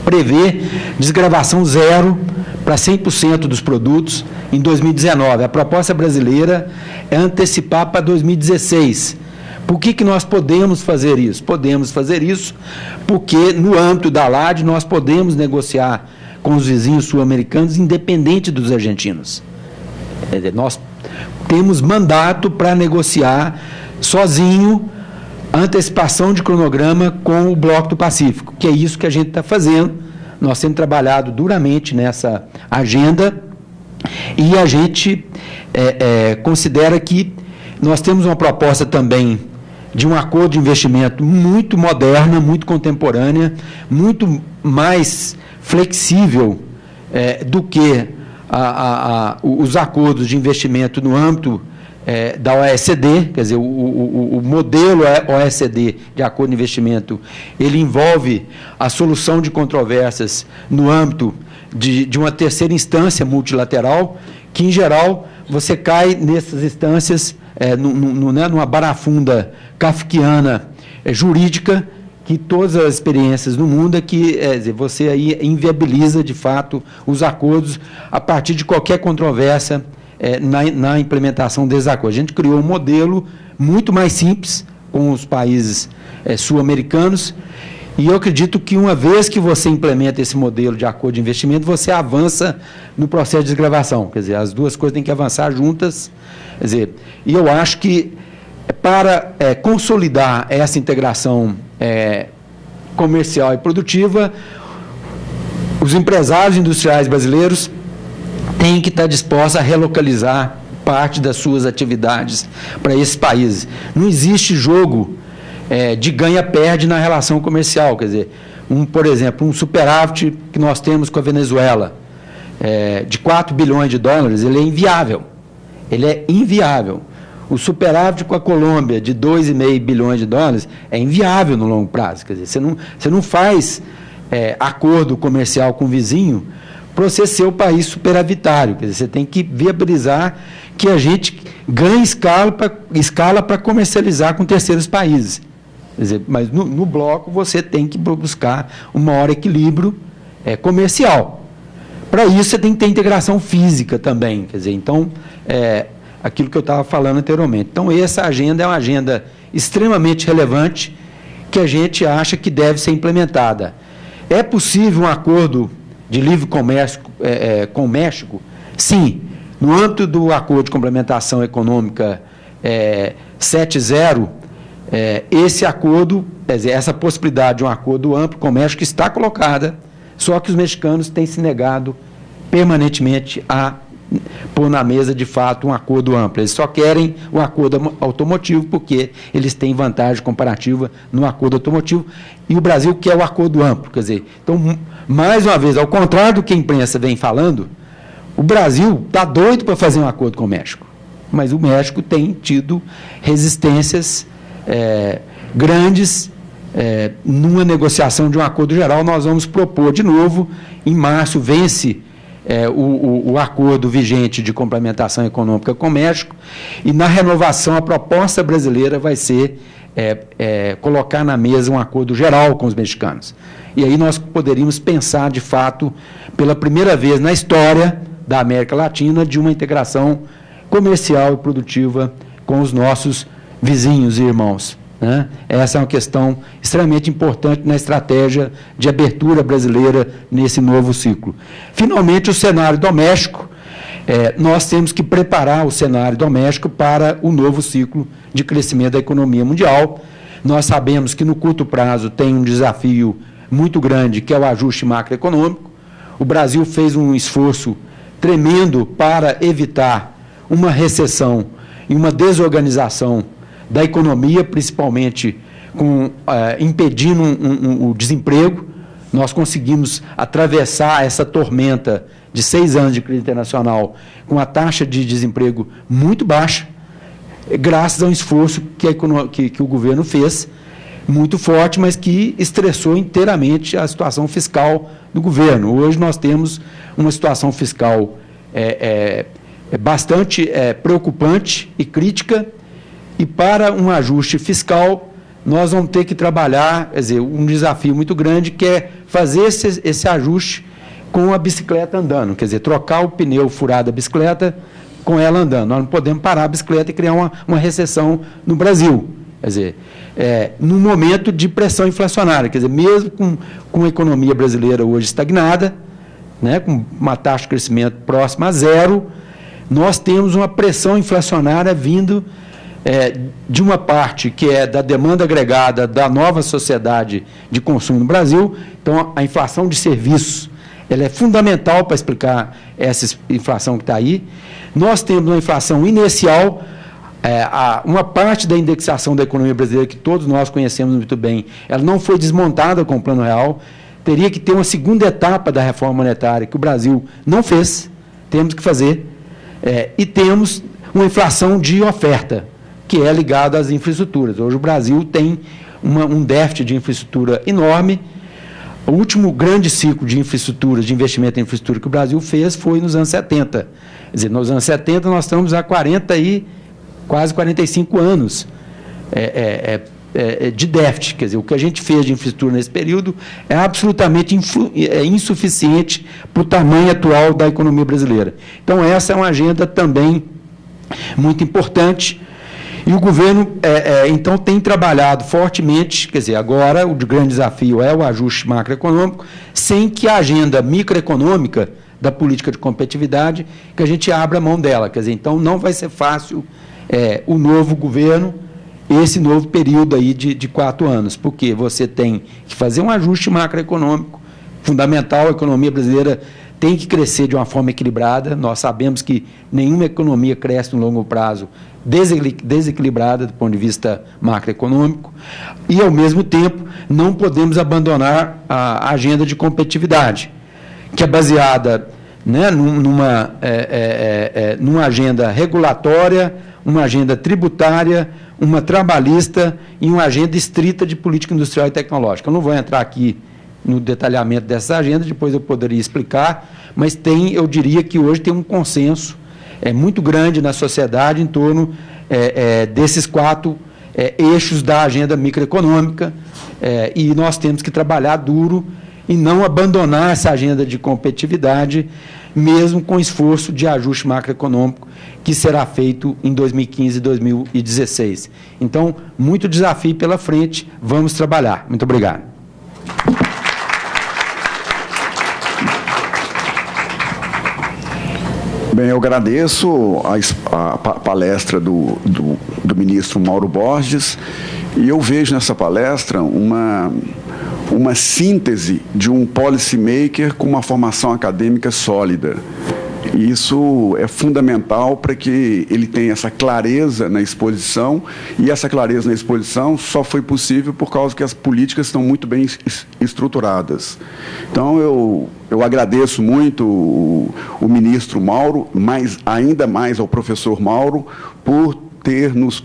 prevê desgravação zero para 100% dos produtos em 2019. A proposta brasileira é antecipar para 2016. Por que nós podemos fazer isso? Podemos fazer isso porque, no âmbito da LAD, nós podemos negociar com os vizinhos sul-americanos, independente dos argentinos. Nós temos mandato para negociar sozinho a antecipação de cronograma com o Bloco do Pacífico, que é isso que a gente está fazendo. Nós temos trabalhado duramente nessa agenda e a gente considera que nós temos uma proposta também de um acordo de investimento muito moderna, muito contemporânea, muito mais flexível do que os acordos de investimento no âmbito da OECD, quer dizer, o modelo OECD de acordo de investimento, ele envolve a solução de controvérsias no âmbito de uma terceira instância multilateral, que, em geral, você cai nessas instâncias numa barafunda kafkiana jurídica, que todas as experiências no mundo é que você aí inviabiliza, de fato, os acordos a partir de qualquer controvérsia na implementação desses acordos. A gente criou um modelo muito mais simples com os países sul-americanos e eu acredito que uma vez que você implementa esse modelo de acordo de investimento, você avança no processo de desgravação. Quer dizer, as duas coisas têm que avançar juntas. Quer dizer, e eu acho que para consolidar essa integração comercial e produtiva, os empresários industriais brasileiros têm que estar dispostos a relocalizar parte das suas atividades para esses países. Não existe jogo de ganha-perde na relação comercial. Quer dizer, por exemplo, um superávit que nós temos com a Venezuela, de 4 bilhões de dólares, ele é inviável. Ele é inviável. O superávit com a Colômbia, de 2,5 bilhões de dólares, é inviável no longo prazo. Quer dizer, você não faz acordo comercial com o vizinho para você ser o país superavitário. Quer dizer, você tem que viabilizar que a gente ganhe escala para comercializar com terceiros países. Quer dizer, mas no bloco você tem que buscar um maior equilíbrio comercial. Para isso você tem que ter integração física também. Quer dizer, então, aquilo que eu estava falando anteriormente. Então, essa agenda é uma agenda extremamente relevante que a gente acha que deve ser implementada. É possível um acordo de livre comércio com o México? Sim. No âmbito do acordo de complementação econômica 7.0, esse acordo, quer dizer, essa possibilidade de um acordo amplo com o México está colocada, só que os mexicanos têm se negado permanentemente a pôr na mesa, de fato, um acordo amplo. Eles só querem um acordo automotivo porque eles têm vantagem comparativa no acordo automotivo e o Brasil quer o acordo amplo. Quer dizer, então, mais uma vez, ao contrário do que a imprensa vem falando, o Brasil está doido para fazer um acordo com o México, mas o México tem tido resistências grandes numa negociação de um acordo geral. Nós vamos propor de novo, em março vence o acordo vigente de complementação econômica com o México, e na renovação a proposta brasileira vai ser colocar na mesa um acordo geral com os mexicanos. E aí nós poderíamos pensar, de fato, pela primeira vez na história da América Latina, de uma integração comercial e produtiva com os nossos vizinhos e irmãos, né? Essa é uma questão extremamente importante na estratégia de abertura brasileira nesse novo ciclo. Finalmente, o cenário doméstico. Nós temos que preparar o cenário doméstico para o novo ciclo de crescimento da economia mundial. Nós sabemos que no curto prazo tem um desafio muito grande, que é o ajuste macroeconômico. O Brasil fez um esforço tremendo para evitar uma recessão e uma desorganização da economia, principalmente impedindo o desemprego. Nós conseguimos atravessar essa tormenta de 6 anos de crise internacional com a taxa de desemprego muito baixa, graças a um esforço que o governo fez, muito forte, mas que estressou inteiramente a situação fiscal do governo. Hoje nós temos uma situação fiscal bastante preocupante e crítica, e para um ajuste fiscal nós vamos ter que trabalhar, quer dizer, um desafio muito grande, que é fazer esse ajuste com a bicicleta andando, quer dizer, trocar o pneu furado da bicicleta com ela andando. Nós não podemos parar a bicicleta e criar uma recessão no Brasil. Quer dizer, num momento de pressão inflacionária, quer dizer, mesmo com a economia brasileira hoje estagnada, né, com uma taxa de crescimento próxima a zero, nós temos uma pressão inflacionária vindo de uma parte que é da demanda agregada da nova sociedade de consumo no Brasil. Então, a inflação de serviços, ela é fundamental para explicar essa inflação que está aí. Nós temos uma inflação inicial, uma parte da indexação da economia brasileira, que todos nós conhecemos muito bem, ela não foi desmontada com o Plano Real. Teria que ter uma segunda etapa da reforma monetária, que o Brasil não fez, temos que fazer, e temos uma inflação de oferta, que é ligada às infraestruturas. Hoje o Brasil tem um déficit de infraestrutura enorme. O último grande ciclo de infraestrutura, de investimento em infraestrutura que o Brasil fez foi nos anos 70. Quer dizer, nos anos 70 nós estamos há quase 45 anos de déficit. Quer dizer, o que a gente fez de infraestrutura nesse período é absolutamente insuficiente para o tamanho atual da economia brasileira. Então, essa é uma agenda também muito importante. E o governo, então, tem trabalhado fortemente, quer dizer, agora o grande desafio é o ajuste macroeconômico, sem que a agenda microeconômica da política de competitividade, que a gente abra a mão dela. Quer dizer, então, não vai ser fácil o novo governo, esse novo período aí de 4 anos, porque você tem que fazer um ajuste macroeconômico fundamental. A economia brasileira tem que crescer de uma forma equilibrada. Nós sabemos que nenhuma economia cresce no longo prazo desequilibrada do ponto de vista macroeconômico, e, ao mesmo tempo, não podemos abandonar a agenda de competitividade, que é baseada, né, numa agenda regulatória, uma agenda tributária, uma trabalhista e uma agenda estrita de política industrial e tecnológica. Eu não vou entrar aqui no detalhamento dessa agenda, depois eu poderia explicar, mas eu diria que hoje tem um consenso muito grande na sociedade em torno desses 4 eixos da agenda microeconômica, e nós temos que trabalhar duro e não abandonar essa agenda de competitividade, mesmo com esforço de ajuste macroeconômico que será feito em 2015 e 2016. Então, muito desafio pela frente, vamos trabalhar. Muito obrigado. Bem, eu agradeço a palestra do ministro Mauro Borges, e eu vejo nessa palestra uma síntese de um policymaker com uma formação acadêmica sólida. Isso é fundamental para que ele tenha essa clareza na exposição, e essa clareza na exposição só foi possível por causa que as políticas estão muito bem estruturadas. Então, eu agradeço muito o ministro Mauro, mas ainda mais ao professor Mauro, por ter nos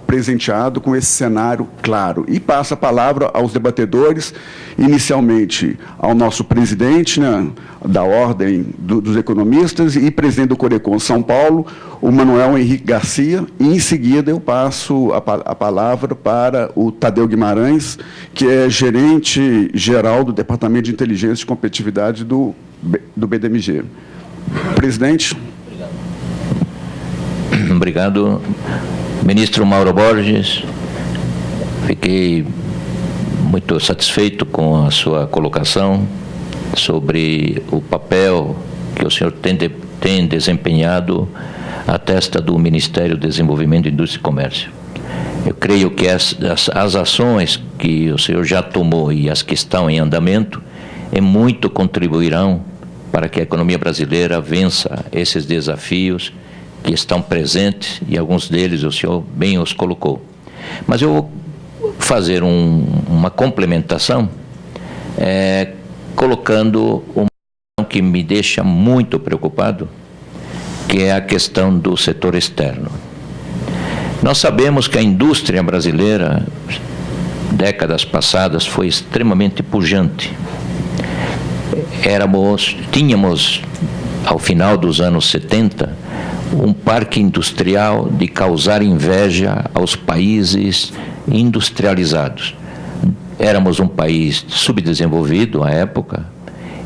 presenteado com esse cenário claro. E passo a palavra aos debatedores, inicialmente ao nosso presidente, né, da Ordem dos Economistas e presidente do Corecon São Paulo, o Manuel Henrique Garcia, e em seguida eu passo a palavra para o Tadeu Guimarães, que é gerente geral do Departamento de Inteligência e Competitividade do BDMG. Presidente. Obrigado. Ministro Mauro Borges, fiquei muito satisfeito com a sua colocação sobre o papel que o senhor tem desempenhado à testa do Ministério do Desenvolvimento, Indústria e Comércio. Eu creio que as ações que o senhor já tomou e as que estão em andamento muito contribuirão para que a economia brasileira vença esses desafios que estão presentes, e alguns deles o senhor bem os colocou. Mas eu vou fazer uma complementação, colocando uma questão que me deixa muito preocupado, que é a questão do setor externo. Nós sabemos que a indústria brasileira, décadas passadas, foi extremamente pujante. Tínhamos ao final dos anos 70, um parque industrial de causar inveja aos países industrializados. Éramos um país subdesenvolvido à época,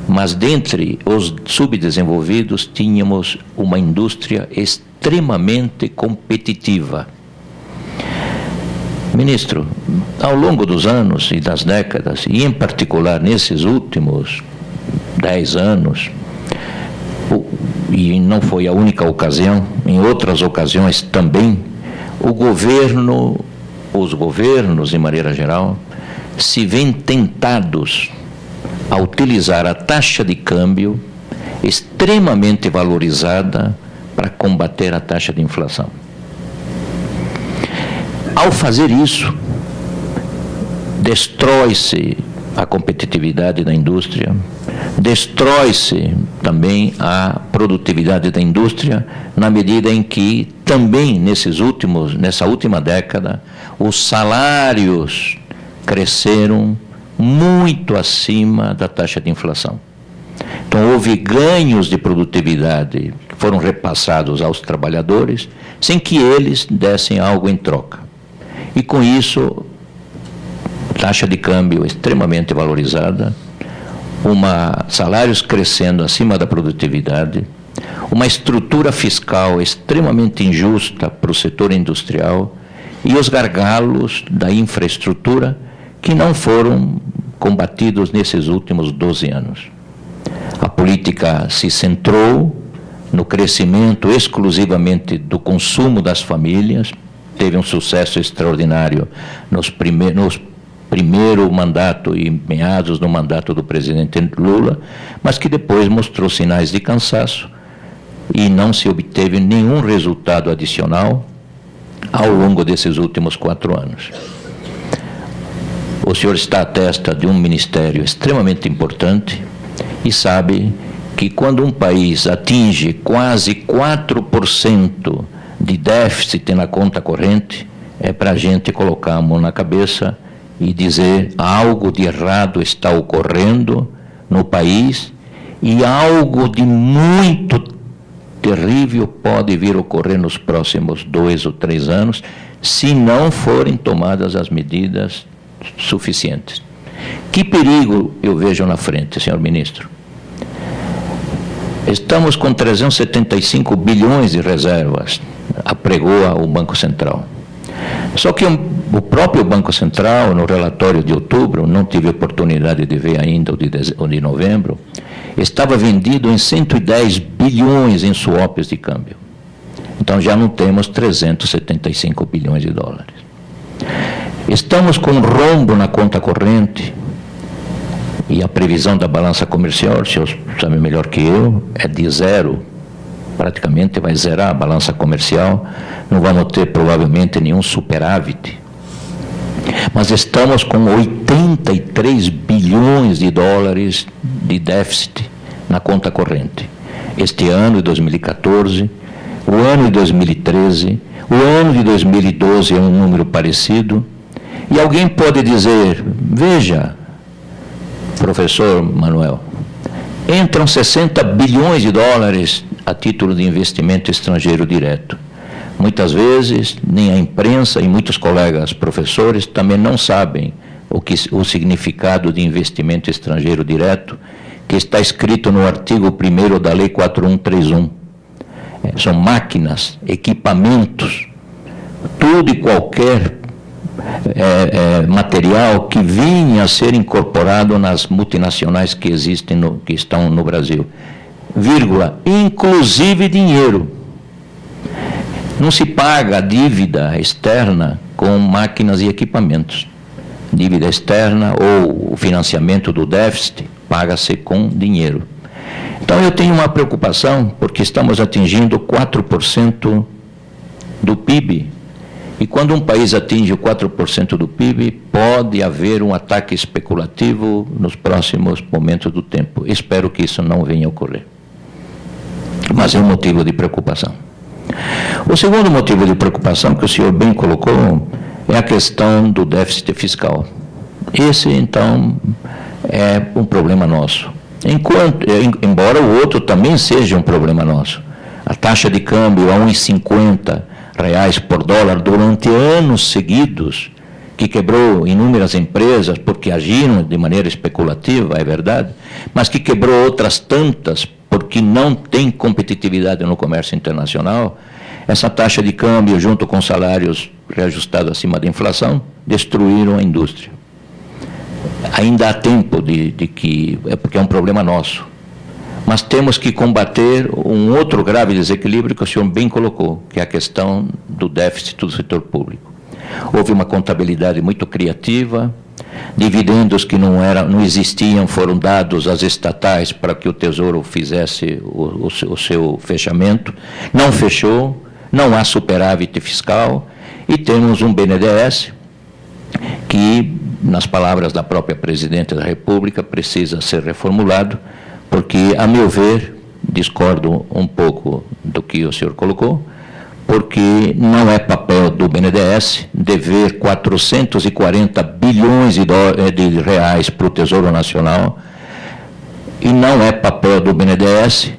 mas dentre os subdesenvolvidos tínhamos uma indústria extremamente competitiva. Ministro, ao longo dos anos e das décadas, e em particular nesses últimos 10 anos, e não foi a única ocasião, em outras ocasiões também, os governos, de maneira geral, se veem tentados a utilizar a taxa de câmbio extremamente valorizada para combater a taxa de inflação. Ao fazer isso, destrói-se a competitividade da indústria, destrói-se também a produtividade da indústria, na medida em que também nessa última década, os salários cresceram muito acima da taxa de inflação. Então, houve ganhos de produtividade que foram repassados aos trabalhadores, sem que eles dessem algo em troca. E com isso, taxa de câmbio extremamente valorizada, salários crescendo acima da produtividade, uma estrutura fiscal extremamente injusta para o setor industrial e os gargalos da infraestrutura que não foram combatidos nesses últimos 12 anos. A política se centrou no crescimento exclusivamente do consumo das famílias, teve um sucesso extraordinário nos primeiro mandato e meados do mandato do presidente Lula, mas que depois mostrou sinais de cansaço e não se obteve nenhum resultado adicional ao longo desses últimos 4 anos. O senhor está à testa de um ministério extremamente importante e sabe que quando um país atinge quase 4% de déficit na conta corrente, é para a gente colocar a mão na cabeça e dizer algo de errado está ocorrendo no país e algo de muito terrível pode vir a ocorrer nos próximos 2 ou 3 anos, se não forem tomadas as medidas suficientes. Que perigo eu vejo na frente, senhor ministro? Estamos com 375 bilhões de reservas, apregoa o Banco Central. Só que o próprio Banco Central, no relatório de outubro, não tive oportunidade de ver ainda o de novembro, estava vendido em 110 bilhões em swaps de câmbio. Então já não temos 375 bilhões de dólares. Estamos com um rombo na conta corrente e a previsão da balança comercial, o senhor sabe melhor que eu, é de 0. Praticamente vai zerar a balança comercial, não vamos ter provavelmente nenhum superávit. Mas estamos com 83 bilhões de dólares de déficit na conta corrente. Este ano de 2014, o ano de 2013, o ano de 2012 é um número parecido. E alguém pode dizer, veja, professor Manuel, entram 60 bilhões de dólares a título de investimento estrangeiro direto. Muitas vezes, nem a imprensa e muitos colegas professores também não sabem o significado de investimento estrangeiro direto, que está escrito no artigo 1º da Lei 4131. São máquinas, equipamentos, tudo e qualquer material que vinha a ser incorporado nas multinacionais que existem, que estão no Brasil. Vírgula, inclusive dinheiro. Não se paga a dívida externa com máquinas e equipamentos. Dívida externa ou o financiamento do déficit paga-se com dinheiro. Então eu tenho uma preocupação, porque estamos atingindo 4% do PIB. E quando um país atinge o 4% do PIB, pode haver um ataque especulativo nos próximos momentos do tempo. Espero que isso não venha a ocorrer. Mas é um motivo de preocupação. O segundo motivo de preocupação que o senhor bem colocou é a questão do déficit fiscal. Esse, então, é um problema nosso. Embora o outro também seja um problema nosso. A taxa de câmbio a R$ 1,50 por dólar durante anos seguidos, que quebrou inúmeras empresas porque agiram de maneira especulativa, é verdade, mas que quebrou outras tantas porque não tem competitividade no comércio internacional. Essa taxa de câmbio, junto com salários reajustados acima da inflação, destruíram a indústria. Ainda há tempo porque é um problema nosso. Mas temos que combater um outro grave desequilíbrio que o senhor bem colocou, que é a questão do déficit do setor público. Houve uma contabilidade muito criativa, dividendos que não existiam foram dados às estatais para que o Tesouro fizesse o seu fechamento. Não fechou, não há superávit fiscal e temos um BNDES que, nas palavras da própria Presidente da República, precisa ser reformulado, porque, a meu ver, discordo um pouco do que o senhor colocou, porque não é papel do BNDES dever 440 bilhões de reais para o Tesouro Nacional, e não é papel do BNDES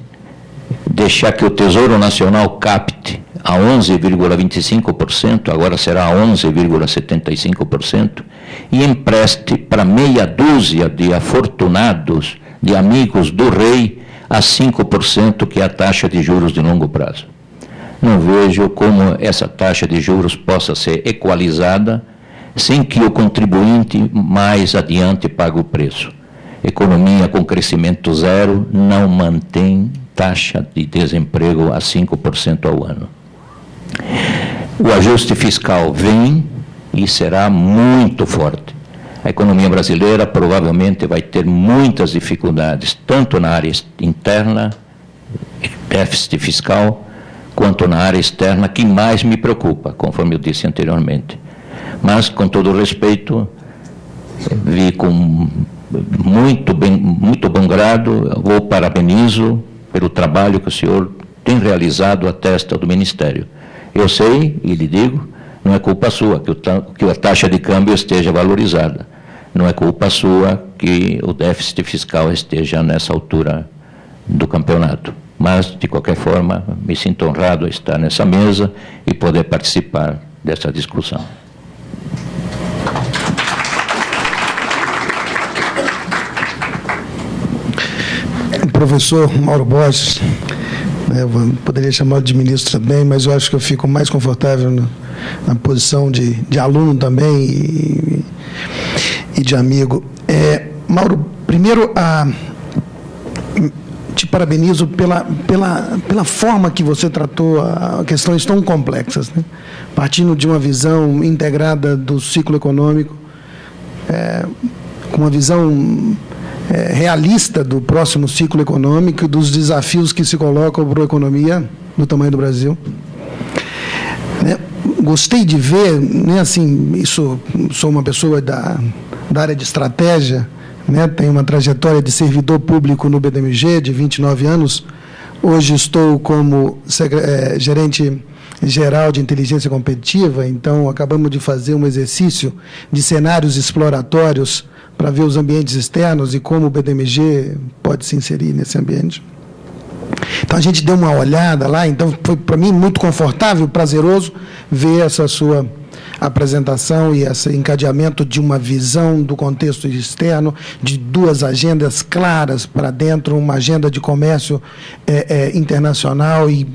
deixar que o Tesouro Nacional capte a 11,25%, agora será a 11,75%, e empreste para meia dúzia de afortunados, de amigos do rei, a 5%, que é a taxa de juros de longo prazo. Não vejo como essa taxa de juros possa ser equalizada sem que o contribuinte mais adiante pague o preço. Economia com crescimento zero não mantém taxa de desemprego a 5% ao ano. O ajuste fiscal vem e será muito forte. A economia brasileira provavelmente vai ter muitas dificuldades, tanto na área interna, déficit fiscal, quanto na área externa, que mais me preocupa, conforme eu disse anteriormente. Mas, com todo respeito, vi com muito bom grado, o parabenizo pelo trabalho que o senhor tem realizado à testa do Ministério. Eu sei, e lhe digo, não é culpa sua que a taxa de câmbio esteja valorizada. Não é culpa sua que o déficit fiscal esteja nessa altura do campeonato. Mas, de qualquer forma, me sinto honrado a estar nessa mesa e poder participar dessa discussão. Professor Mauro Borges, eu poderia chamá-lo de ministro também, mas eu acho que eu fico mais confortável na posição de aluno também e de amigo. Mauro, primeiro, te parabenizo pela forma que você tratou questões tão complexas, né? Partindo de uma visão integrada do ciclo econômico, com uma visão realista do próximo ciclo econômico e dos desafios que se colocam para a economia do tamanho do Brasil. Gostei de ver, né, assim, sou uma pessoa da área de estratégia, né, tenho uma trajetória de servidor público no BDMG de 29 anos, hoje estou como gerente geral de inteligência competitiva, então acabamos de fazer um exercício de cenários exploratórios para ver os ambientes externos e como o BDMG pode se inserir nesse ambiente. Então, a gente deu uma olhada lá, então foi para mim muito confortável, prazeroso ver essa sua apresentação e esse encadeamento de uma visão do contexto externo, de duas agendas claras para dentro, uma agenda de comércio internacional e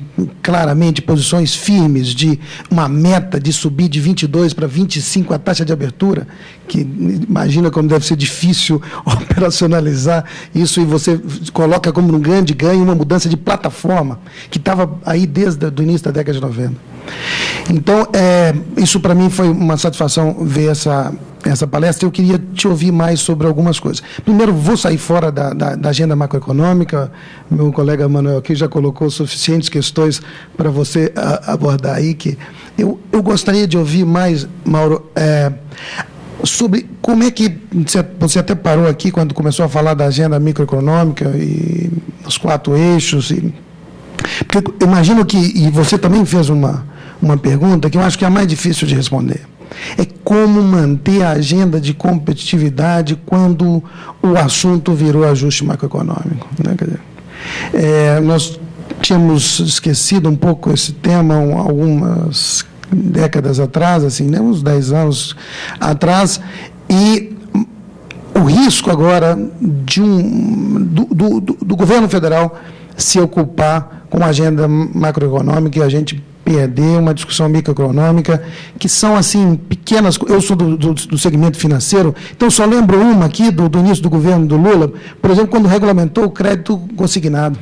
claramente posições firmes de uma meta de subir de 22 para 25 a taxa de abertura, que imagina como deve ser difícil operacionalizar isso, e você coloca como um grande ganho uma mudança de plataforma que estava aí desde o início da década de 90. Então, isso para mim foi uma satisfação ver essa palestra. Eu queria te ouvir mais sobre algumas coisas. Primeiro, vou sair fora da agenda macroeconômica. Meu colega Manuel aqui já colocou suficientes questões para você abordar aí, que eu gostaria de ouvir mais, Mauro, sobre como é que você até parou aqui quando começou a falar da agenda microeconômica e os 4 eixos. Porque eu imagino que, e você também fez uma pergunta que eu acho que é a mais difícil de responder. é como manter a agenda de competitividade quando o assunto virou ajuste macroeconômico, né? Quer dizer, nós tínhamos esquecido um pouco esse tema algumas décadas atrás, assim, né, uns 10 anos atrás, e o risco agora do governo federal se ocupar com a agenda macroeconômica e a gente perder uma discussão microeconômica, que são, assim, pequenas... Eu sou do segmento financeiro, então só lembro uma aqui do início do governo do Lula, por exemplo, quando regulamentou o crédito consignado.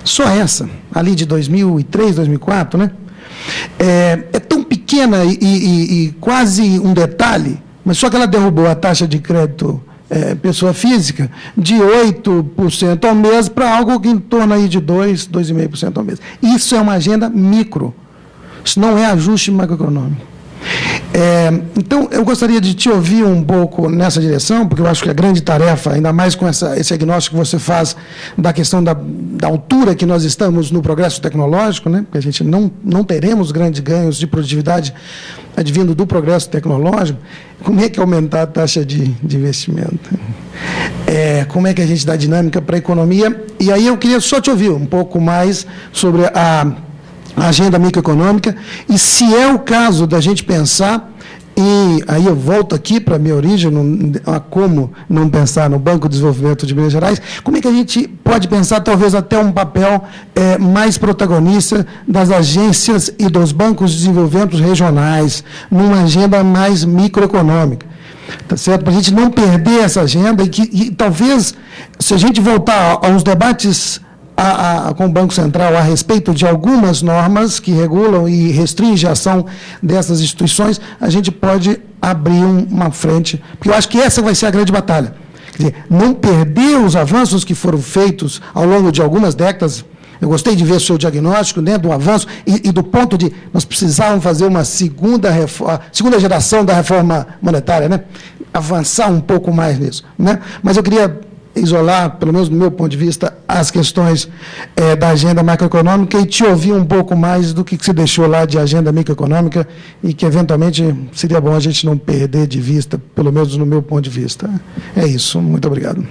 Só essa, ali de 2003, 2004, né? É tão pequena e quase um detalhe, mas só que ela derrubou a taxa de crédito pessoa física de 8% ao mês para algo que em torno aí de 2,5% ao mês. Isso é uma agenda micro. Isso não é ajuste macroeconômico. Então, eu gostaria de te ouvir um pouco nessa direção, porque eu acho que a grande tarefa, ainda mais com esse diagnóstico que você faz da questão da altura que nós estamos no progresso tecnológico, né? Porque a gente não teremos grandes ganhos de produtividade advindo do progresso tecnológico. Como é que aumentar a taxa de investimento? Como é que a gente dá dinâmica para a economia? E aí eu queria só te ouvir um pouco mais sobre a agenda microeconômica, e se é o caso da gente pensar, e aí eu volto aqui para a minha origem, a como não pensar no Banco de Desenvolvimento de Minas Gerais, como é que a gente pode pensar talvez até um papel mais protagonista das agências e dos bancos de desenvolvimento regionais, numa agenda mais microeconômica. Tá certo? Para a gente não perder essa agenda e talvez, se a gente voltar aos debates com o Banco Central a respeito de algumas normas que regulam e restringem a ação dessas instituições, a gente pode abrir uma frente, porque eu acho que essa vai ser a grande batalha. Quer dizer, não perder os avanços que foram feitos ao longo de algumas décadas. Eu gostei de ver o seu diagnóstico, né, do avanço e do ponto de nós precisávamos fazer uma segunda geração da reforma monetária, né, avançar um pouco mais nisso, né? Mas eu queria isolar, pelo menos do meu ponto de vista, as questões da agenda macroeconômica e te ouvir um pouco mais do que se deixou lá de agenda microeconômica e que, eventualmente, seria bom a gente não perder de vista, pelo menos no meu ponto de vista. É isso. Muito obrigado.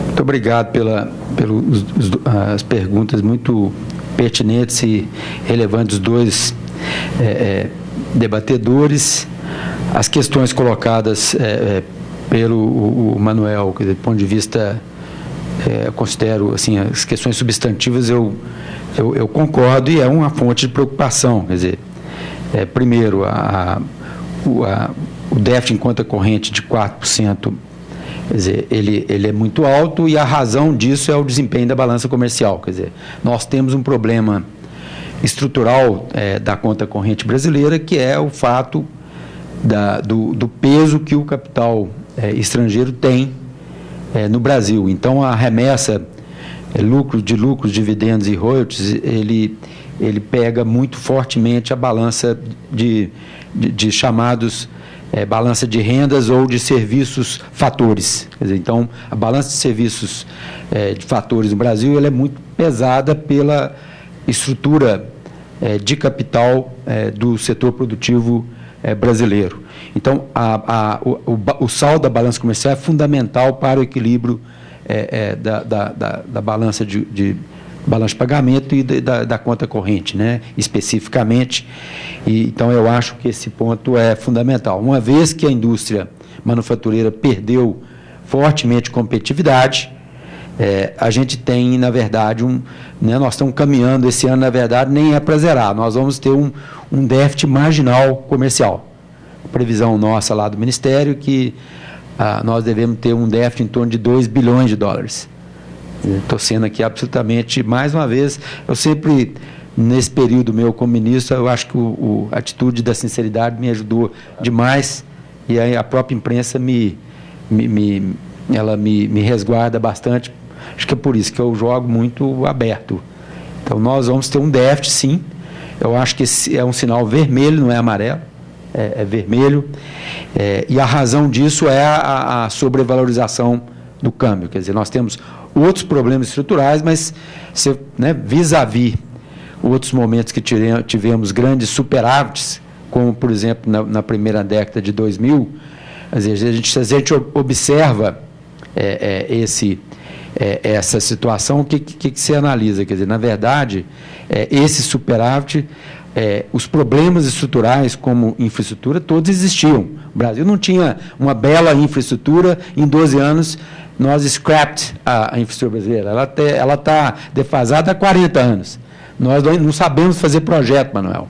Muito obrigado pelas perguntas muito pertinentes e relevantes dos dois debatedores. As questões colocadas pelo Manuel, do ponto de vista, eu considero, assim, as questões substantivas, eu concordo, e é uma fonte de preocupação. Quer dizer, primeiro, o déficit em conta corrente de 4%, quer dizer, ele é muito alto, e a razão disso é o desempenho da balança comercial. Quer dizer, nós temos um problema estrutural da conta corrente brasileira, que é o fato do peso que o capital estrangeiro tem no Brasil. Então, a remessa, lucros, dividendos e royalties, ele pega muito fortemente a balança de chamados balança de rendas ou de serviços fatores. Quer dizer, então, a balança de serviços de fatores no Brasil ela é muito pesada pela estrutura de capital do setor produtivo brasileiro. Então, o saldo da balança comercial é fundamental para o equilíbrio da balança de balança de pagamento e da conta corrente, né, especificamente. Então, eu acho que esse ponto é fundamental. Uma vez que a indústria manufatureira perdeu fortemente competitividade, a gente tem, na verdade, nós estamos caminhando esse ano, na verdade, nem é para zerar, nós vamos ter um déficit marginal comercial. A previsão nossa lá do Ministério que nós devemos ter um déficit em torno de 2 bilhões de dólares. Estou sendo aqui absolutamente, mais uma vez, eu sempre, nesse período meu como ministro, eu acho que a atitude da sinceridade me ajudou demais, e aí a própria imprensa me resguarda bastante. Acho que é por isso que eu jogo muito aberto. Então, nós vamos ter um déficit, sim. Eu acho que esse é um sinal vermelho, não é amarelo, é vermelho. E a razão disso é a sobrevalorização do câmbio. Quer dizer, nós temos outros problemas estruturais, mas né, vis-à-vis outros momentos que tivemos grandes superávites, como, por exemplo, na primeira década de 2000, às vezes a gente observa essa situação, o que se analisa? Quer dizer, na verdade, esse superávit, os problemas estruturais como infraestrutura, todos existiam. O Brasil não tinha uma bela infraestrutura, em 12 anos nós scrapped a infraestrutura brasileira, ela está defasada há 40 anos. Nós não sabemos fazer projeto, Manuel.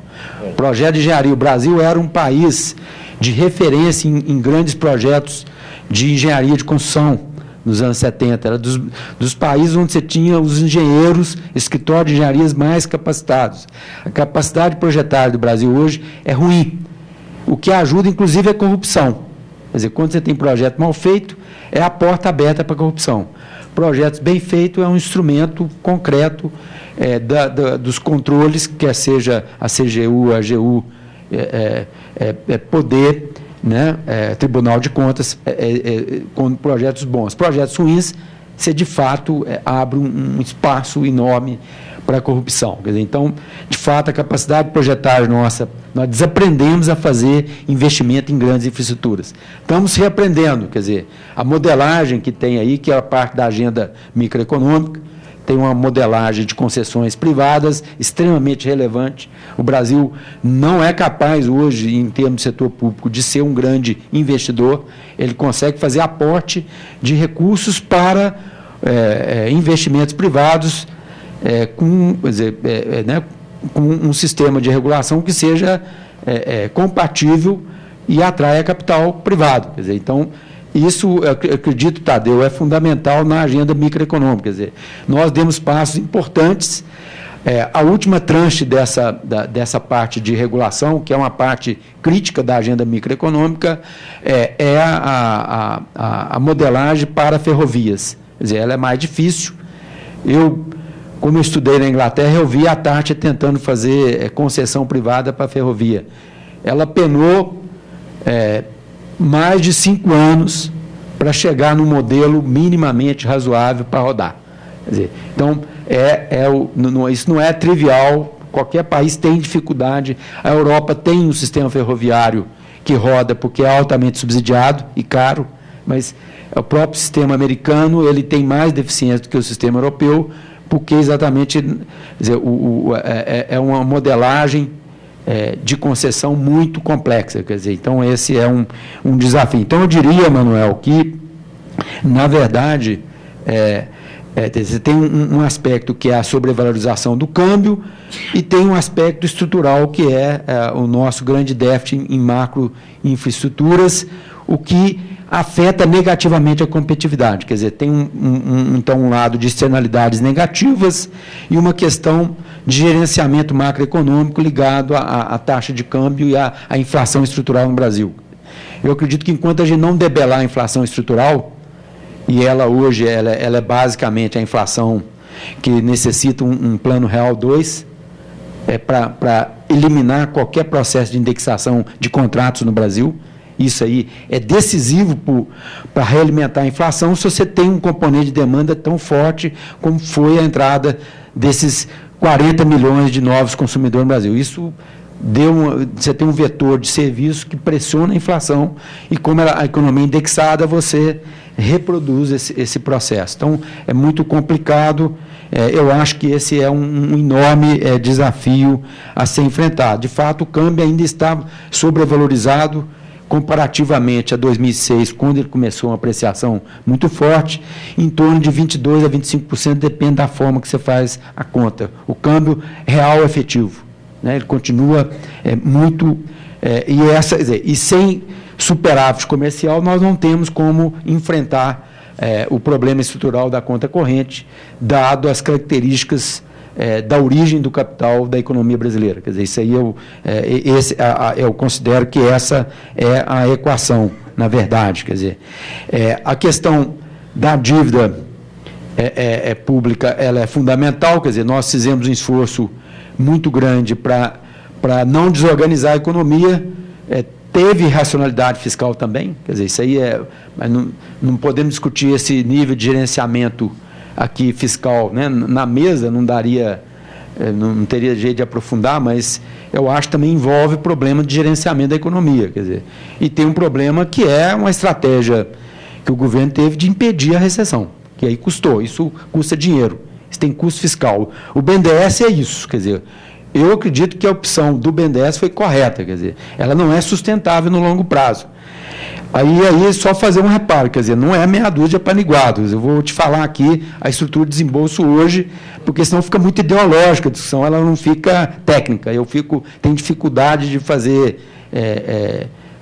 Projeto de engenharia. O Brasil era um país de referência em grandes projetos de engenharia de construção nos anos 70. Era dos países onde você tinha os engenheiros, escritórios de engenharias mais capacitados. A capacidade projetária do Brasil hoje é ruim. O que ajuda, inclusive, é a corrupção. Quer dizer, quando você tem projeto mal feito, é a porta aberta para a corrupção. Projetos bem feitos é um instrumento concreto dos controles, quer seja a CGU, a AGU, poder, né, Tribunal de Contas, com projetos bons. Projetos ruins, você de fato abre um espaço enorme para a corrupção. Quer dizer, então, de fato, a capacidade projetária nossa, nós desaprendemos a fazer investimento em grandes infraestruturas. Estamos reaprendendo, quer dizer, a modelagem que tem aí, que é a parte da agenda microeconômica, tem uma modelagem de concessões privadas extremamente relevante. O Brasil não é capaz hoje, em termos de setor público, de ser um grande investidor. Ele consegue fazer aporte de recursos para investimentos privados com um sistema de regulação que seja compatível e atraia capital privado. Quer dizer, então, isso, eu acredito, Tadeu, é fundamental na agenda microeconômica. Quer dizer, nós demos passos importantes. A última tranche dessa parte de regulação, que é uma parte crítica da agenda microeconômica, é a modelagem para ferrovias. Quer dizer, ela é mais difícil. Como eu estudei na Inglaterra, eu vi a TART tentando fazer concessão privada para a ferrovia. Ela penou mais de 5 anos para chegar num modelo minimamente razoável para rodar. Quer dizer, então, isso não é trivial, qualquer país tem dificuldade. A Europa tem um sistema ferroviário que roda porque é altamente subsidiado e caro, mas o próprio sistema americano ele tem mais deficiência do que o sistema europeu, porque exatamente, quer dizer, é uma modelagem de concessão muito complexa. Quer dizer, então, esse é um desafio. Então, eu diria, Manuel, que, na verdade, você tem um aspecto que é a sobrevalorização do câmbio e tem um aspecto estrutural que é o nosso grande déficit em macro infraestruturas, o que afeta negativamente a competitividade. Quer dizer, tem então um lado de externalidades negativas e uma questão de gerenciamento macroeconômico ligado à taxa de câmbio e à inflação estrutural no Brasil. Eu acredito que enquanto a gente não debelar a inflação estrutural, e ela hoje ela é basicamente a inflação que necessita um plano real 2, para eliminar qualquer processo de indexação de contratos no Brasil. Isso aí é decisivo para realimentar a inflação se você tem um componente de demanda tão forte como foi a entrada desses 40 milhões de novos consumidores no Brasil. Isso você tem um vetor de serviço que pressiona a inflação e, como a economia é indexada, você reproduz esse processo. Então, é muito complicado. Eu acho que esse é um enorme desafio a ser enfrentado. De fato, o câmbio ainda está sobrevalorizado comparativamente a 2006, quando ele começou uma apreciação muito forte, em torno de 22% a 25%, depende da forma que você faz a conta. O câmbio real efetivo, né? Ele continua muito... e sem superávit comercial, nós não temos como enfrentar o problema estrutural da conta corrente, dado as características da origem do capital da economia brasileira. Quer dizer, isso aí eu considero que essa é a equação, na verdade. Quer dizer, a questão da dívida pública, ela é fundamental. Quer dizer, nós fizemos um esforço muito grande para não desorganizar a economia. Teve racionalidade fiscal também. Quer dizer, isso aí mas não podemos discutir esse nível de gerenciamento aqui fiscal, né, na mesa, não teria jeito de aprofundar, mas eu acho que também envolve problema de gerenciamento da economia, quer dizer, e tem um problema que é uma estratégia que o governo teve de impedir a recessão, que aí custou, isso custa dinheiro, isso tem custo fiscal. O BNDES é isso, quer dizer, eu acredito que a opção do BNDES foi correta, quer dizer, ela não é sustentável no longo prazo. Aí só fazer um reparo, quer dizer, não é meia dúzia de apaniguados. Eu vou te falar aqui a estrutura de desembolso hoje, porque senão fica muito ideológica a discussão, ela não fica técnica. Tenho dificuldade de fazer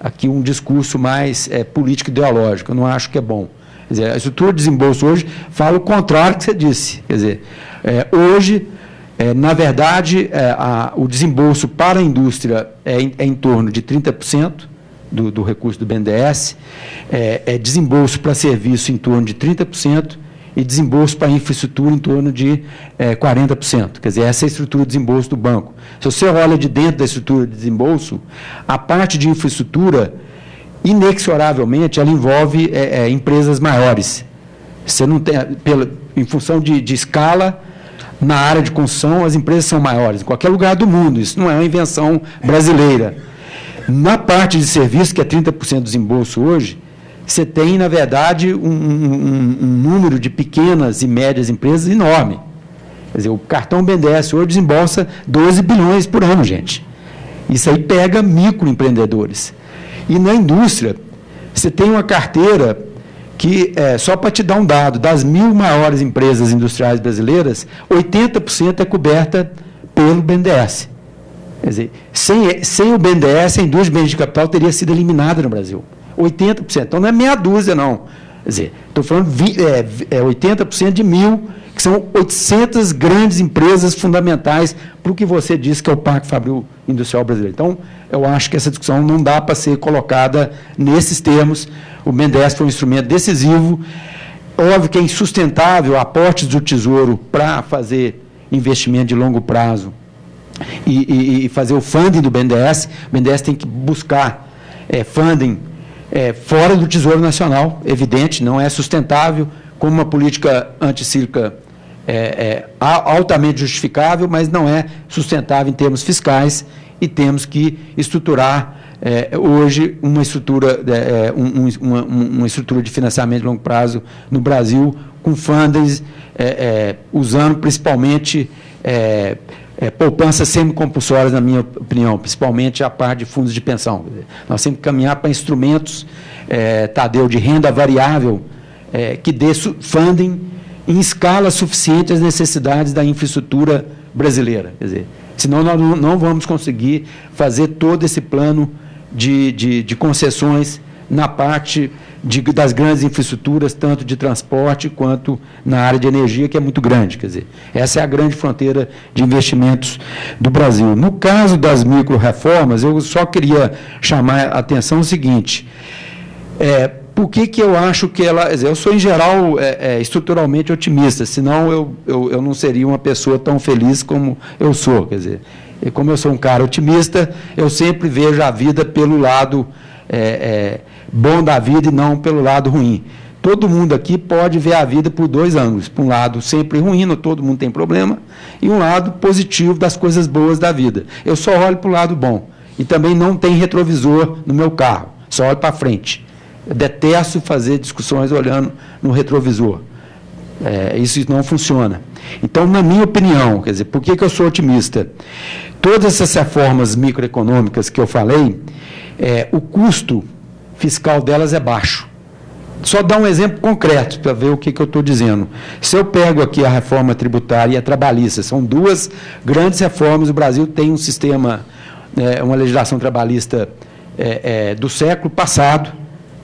aqui um discurso mais político ideológico, eu não acho que é bom. Quer dizer, a estrutura de desembolso hoje fala o contrário que você disse. Quer dizer, hoje, na verdade, o desembolso para a indústria é em torno de 30%, do recurso do BNDES, desembolso para serviço em torno de 30% e desembolso para infraestrutura em torno de 40%. Quer dizer, essa é a estrutura de desembolso do banco. Se você olha de dentro da estrutura de desembolso, a parte de infraestrutura, inexoravelmente, ela envolve empresas maiores. Você não tem, em função de escala, na área de construção, as empresas são maiores, em qualquer lugar do mundo. Isso não é uma invenção brasileira. Na parte de serviço, que é 30% do desembolso hoje, você tem, na verdade, um número de pequenas e médias empresas enorme. Quer dizer, o cartão BNDES hoje desembolsa 12 bilhões por ano, gente. Isso aí pega microempreendedores. E na indústria, você tem uma carteira que, só para te dar um dado, das 1.000 maiores empresas industriais brasileiras, 80% é coberta pelo BNDES. Quer dizer, sem o BNDES, a indústria de bens de capital teria sido eliminada no Brasil. 80%. Então, não é meia dúzia, não. Quer dizer, estou falando 80% de 1.000, que são 800 grandes empresas fundamentais para o que você disse que é o Parque Fabril Industrial Brasileiro. Então, eu acho que essa discussão não dá para ser colocada nesses termos. O BNDES foi um instrumento decisivo. Óbvio que é insustentável aportes do Tesouro para fazer investimento de longo prazo e fazer o funding do BNDES. O BNDES tem que buscar funding fora do Tesouro Nacional, evidente, não é sustentável, como uma política anticíclica altamente justificável, mas não é sustentável em termos fiscais e temos que estruturar hoje uma estrutura, uma estrutura de financiamento de longo prazo no Brasil, com fundings, usando principalmente poupanças semicompulsórias, na minha opinião, principalmente a parte de fundos de pensão. Nós temos que caminhar para instrumentos, Tadeu, de renda variável, que dê funding em escala suficiente às necessidades da infraestrutura brasileira. Quer dizer, senão nós não vamos conseguir fazer todo esse plano de concessões na parte das grandes infraestruturas, tanto de transporte quanto na área de energia, que é muito grande. Quer dizer, essa é a grande fronteira de investimentos do Brasil. No caso das micro-reformas, eu só queria chamar a atenção o seguinte, por que eu acho que eu sou, em geral, estruturalmente otimista, senão eu não seria uma pessoa tão feliz como eu sou. Quer dizer, e como eu sou um cara otimista, eu sempre vejo a vida pelo lado bom da vida e não pelo lado ruim. Todo mundo aqui pode ver a vida por dois ângulos. Por um lado sempre ruim, todo mundo tem problema, e um lado positivo das coisas boas da vida. Eu só olho para o lado bom. E também não tem retrovisor no meu carro, só olho para frente. Eu detesto fazer discussões olhando no retrovisor. Isso não funciona. Então, na minha opinião, quer dizer, por que eu sou otimista? Todas essas reformas microeconômicas que eu falei, o custo fiscal delas é baixo. Só dar um exemplo concreto para ver o que eu estou dizendo. Se eu pego aqui a reforma tributária e a trabalhista, são duas grandes reformas. O Brasil tem um sistema, uma legislação trabalhista do século passado,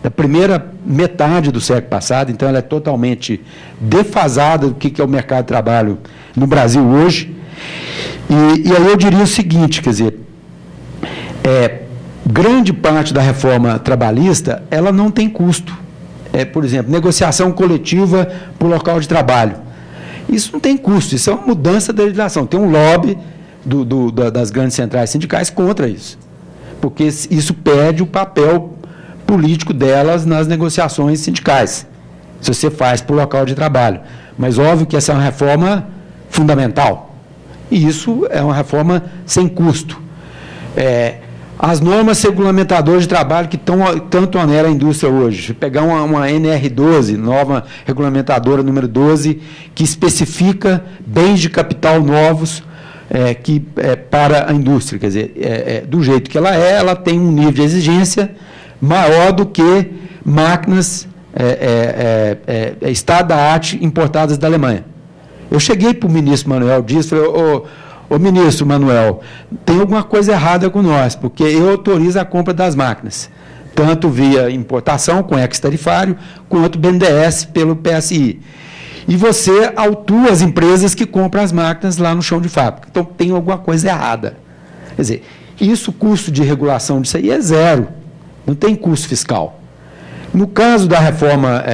da primeira metade do século passado, então ela é totalmente defasada do que é o mercado de trabalho no Brasil hoje. E aí eu diria o seguinte, quer dizer, grande parte da reforma trabalhista, ela não tem custo. Por exemplo, negociação coletiva por local de trabalho. Isso não tem custo, isso é uma mudança da legislação. Tem um lobby das grandes centrais sindicais contra isso, porque isso perde o papel político delas nas negociações sindicais, se você faz por local de trabalho. Mas óbvio que essa é uma reforma fundamental. E isso é uma reforma sem custo. As normas regulamentadoras de trabalho que tanto oneram a indústria hoje. Pegar uma NR12, nova regulamentadora número 12, que especifica bens de capital novos para a indústria. Quer dizer, do jeito que ela tem um nível de exigência maior do que máquinas estado da arte importadas da Alemanha. Eu cheguei para o ministro Manuel Dias e falei, ô ministro Manuel, tem alguma coisa errada com nós, porque eu autorizo a compra das máquinas, tanto via importação, com ex-tarifário, quanto BNDES pelo PSI. E você autua as empresas que compram as máquinas lá no chão de fábrica. Então, tem alguma coisa errada. Quer dizer, o custo de regulação disso aí é zero, não tem custo fiscal. No caso da reforma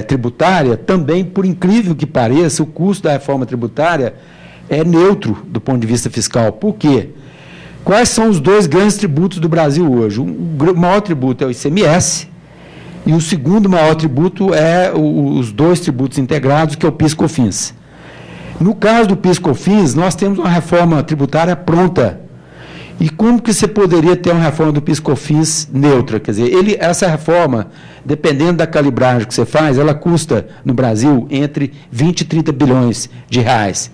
tributária, também, por incrível que pareça, o custo da reforma tributária é neutro do ponto de vista fiscal. Por quê? Quais são os dois grandes tributos do Brasil hoje? O maior tributo é o ICMS e o segundo maior tributo é os dois tributos integrados, que é o PIS/COFINS. No caso do PIS/COFINS, nós temos uma reforma tributária pronta. E como que você poderia ter uma reforma do PIS/COFINS neutra? Quer dizer, essa reforma, dependendo da calibragem que você faz, ela custa, no Brasil, entre 20 e 30 bilhões de reais.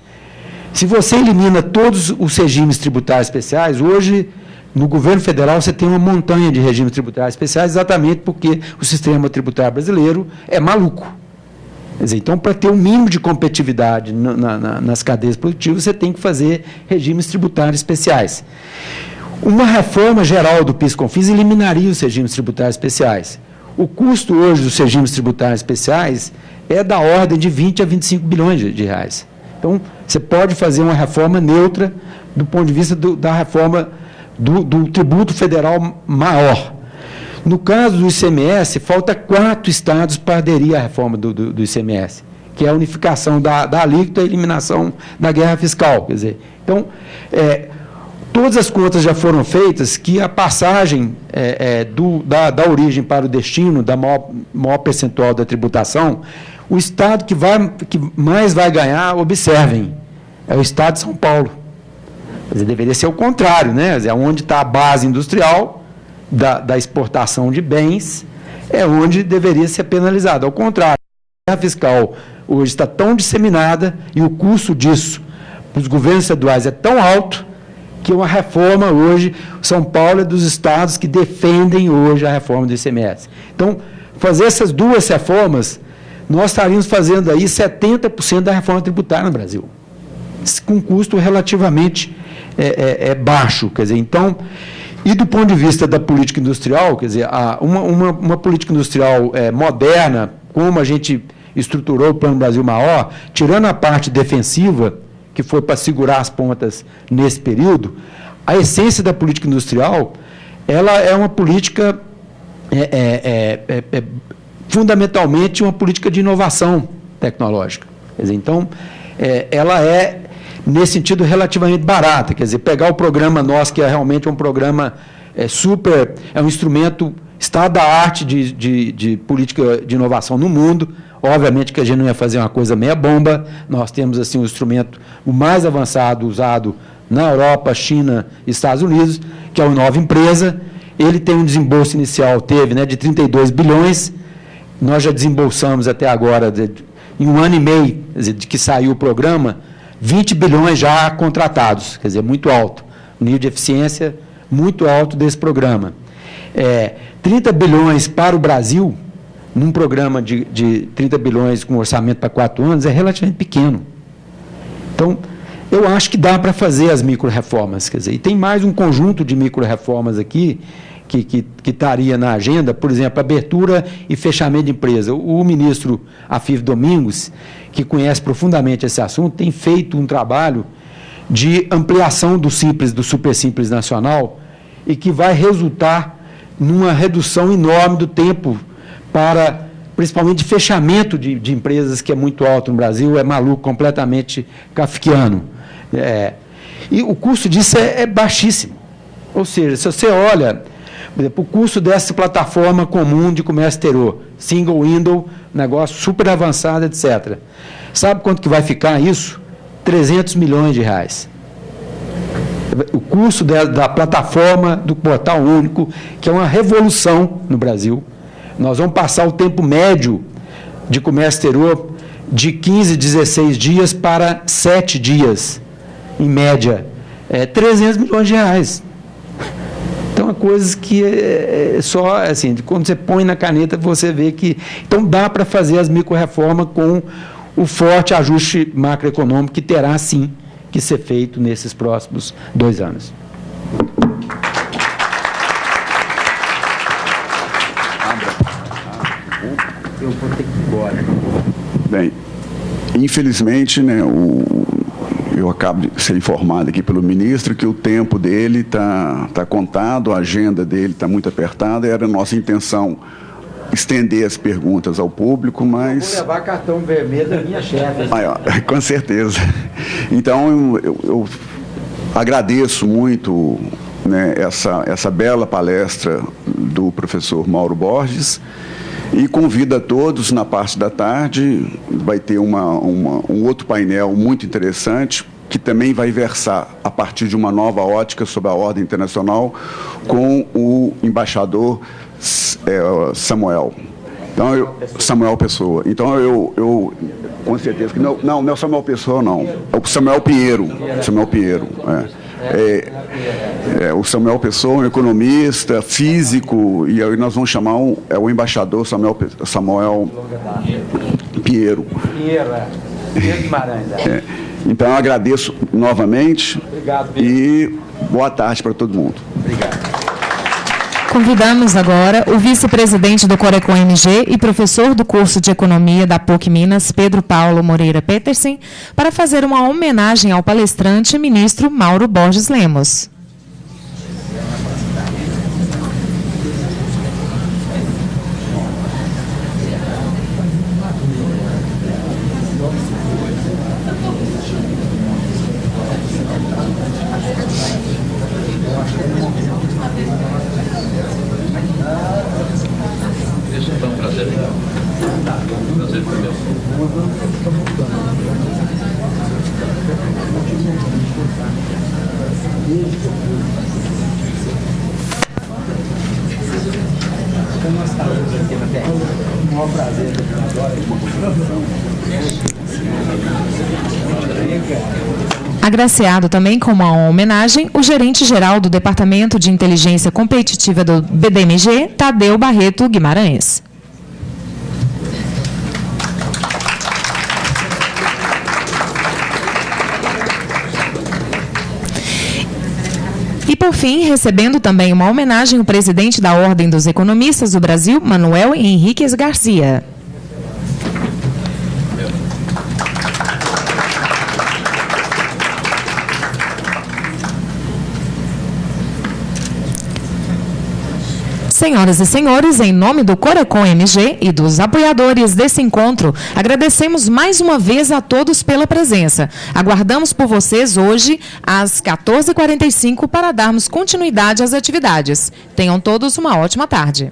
Se você elimina todos os regimes tributários especiais, hoje, no governo federal, você tem uma montanha de regimes tributários especiais, exatamente porque o sistema tributário brasileiro é maluco. Quer dizer, então, para ter um mínimo de competitividade nas cadeias produtivas, você tem que fazer regimes tributários especiais. Uma reforma geral do PIS/COFINS eliminaria os regimes tributários especiais. O custo hoje dos regimes tributários especiais é da ordem de 20 a 25 bilhões de reais. Então, você pode fazer uma reforma neutra do ponto de vista da reforma do tributo federal maior. No caso do ICMS, falta 4 estados para aderir à reforma do ICMS, que é a unificação da alíquota e a eliminação da guerra fiscal. Quer dizer, então, todas as contas já foram feitas que a passagem da origem para o destino, da maior percentual da tributação, o estado que mais vai ganhar, observem, é o estado de São Paulo. Quer dizer, deveria ser o contrário, né? Quer dizer, onde está a base industrial da exportação de bens, é onde deveria ser penalizado. Ao contrário, a guerra fiscal hoje está tão disseminada e o custo disso para os governos estaduais é tão alto que uma reforma hoje, São Paulo é dos estados que defendem hoje a reforma do ICMS. Então, fazer essas duas reformas, nós estaríamos fazendo aí 70% da reforma tributária no Brasil, com custo relativamente baixo. Quer dizer, então, e do ponto de vista da política industrial, quer dizer, uma política industrial moderna, como a gente estruturou o Plano Brasil Maior, tirando a parte defensiva, que foi para segurar as pontas nesse período, a essência da política industrial, ela é uma política, fundamentalmente, uma política de inovação tecnológica. Quer dizer, então, ela é, nesse sentido, relativamente barata. Quer dizer, pegar o programa nosso, que é realmente um programa é um instrumento estado-da-arte de política de inovação no mundo. Obviamente que a gente não ia fazer uma coisa meia bomba, nós temos assim um instrumento o mais avançado usado na Europa, China e Estados Unidos, que é o Nova Empresa. Ele tem um desembolso inicial, de 32 bilhões, nós já desembolsamos até agora, em 1 ano e meio, quer dizer, de que saiu o programa, 20 bilhões já contratados, quer dizer, muito alto, o nível de eficiência muito alto desse programa. 30 bilhões para o Brasil, num programa de 30 bilhões com orçamento para 4 anos, é relativamente pequeno. Então, eu acho que dá para fazer as micro-reformas, quer dizer, e tem mais um conjunto de micro-reformas aqui que estaria na agenda, por exemplo, abertura e fechamento de empresa. O ministro Afif Domingos, que conhece profundamente esse assunto, tem feito um trabalho de ampliação do Super Simples Nacional e que vai resultar numa redução enorme do tempo para, principalmente, de fechamento de empresas, que é muito alto no Brasil, é maluco, completamente kafkiano. E o custo disso é baixíssimo. Ou seja, se você olha, por exemplo, o custo dessa plataforma comum de comércio exterior, single window, negócio super avançado, etc. Sabe quanto que vai ficar isso? 300 milhões de reais. O custo da plataforma do Portal Único, que é uma revolução no Brasil. Nós vamos passar o tempo médio de comércio exterior de 15, 16 dias para 7 dias, em média. 300 milhões de reais. Então, é coisas que só, assim, quando você põe na caneta, você vê que... Então, dá para fazer as micro-reformas com o forte ajuste macroeconômico que terá, sim, que ser feito nesses próximos 2 anos. Eu vou ter que ir embora. Bem, infelizmente, né, eu acabo de ser informado aqui pelo ministro que o tempo dele está contado, a agenda dele está muito apertada, era a nossa intenção estender as perguntas ao público, mas... Eu vou levar cartão vermelho da minha chefe. Com certeza. Então, eu agradeço muito, né, essa bela palestra do professor Mauro Borges e convido a todos, na parte da tarde, vai ter um outro painel muito interessante, que também vai versar, a partir de uma nova ótica sobre a ordem internacional, com o embaixador Samuel. Então, Samuel Pessoa. Então, eu com certeza que não é o Samuel Pessoa, não. É o Samuel Pinheiro. Samuel Pinheiro. O Samuel Pessoa, um economista, físico, e aí nós vamos chamar o embaixador Samuel Pinheiro. Pinheiro Guimarães. Então, eu agradeço novamente. Obrigado, Pedro. E boa tarde para todo mundo. Obrigado. Convidamos agora o vice-presidente do Corecon MG e professor do curso de Economia da PUC Minas, Pedro Paulo Moreira Petersen, para fazer uma homenagem ao palestrante ministro Mauro Borges Lemos. Agraciado também com uma homenagem, o gerente-geral do Departamento de Inteligência Competitiva do BDMG, Tadeu Barreto Guimarães. E, por fim, recebendo também uma homenagem, o presidente da Ordem dos Economistas do Brasil, Manuel Henriques Garcia. Senhoras e senhores, em nome do Corecon MG e dos apoiadores desse encontro, agradecemos mais uma vez a todos pela presença. Aguardamos por vocês hoje às 14h45 para darmos continuidade às atividades. Tenham todos uma ótima tarde.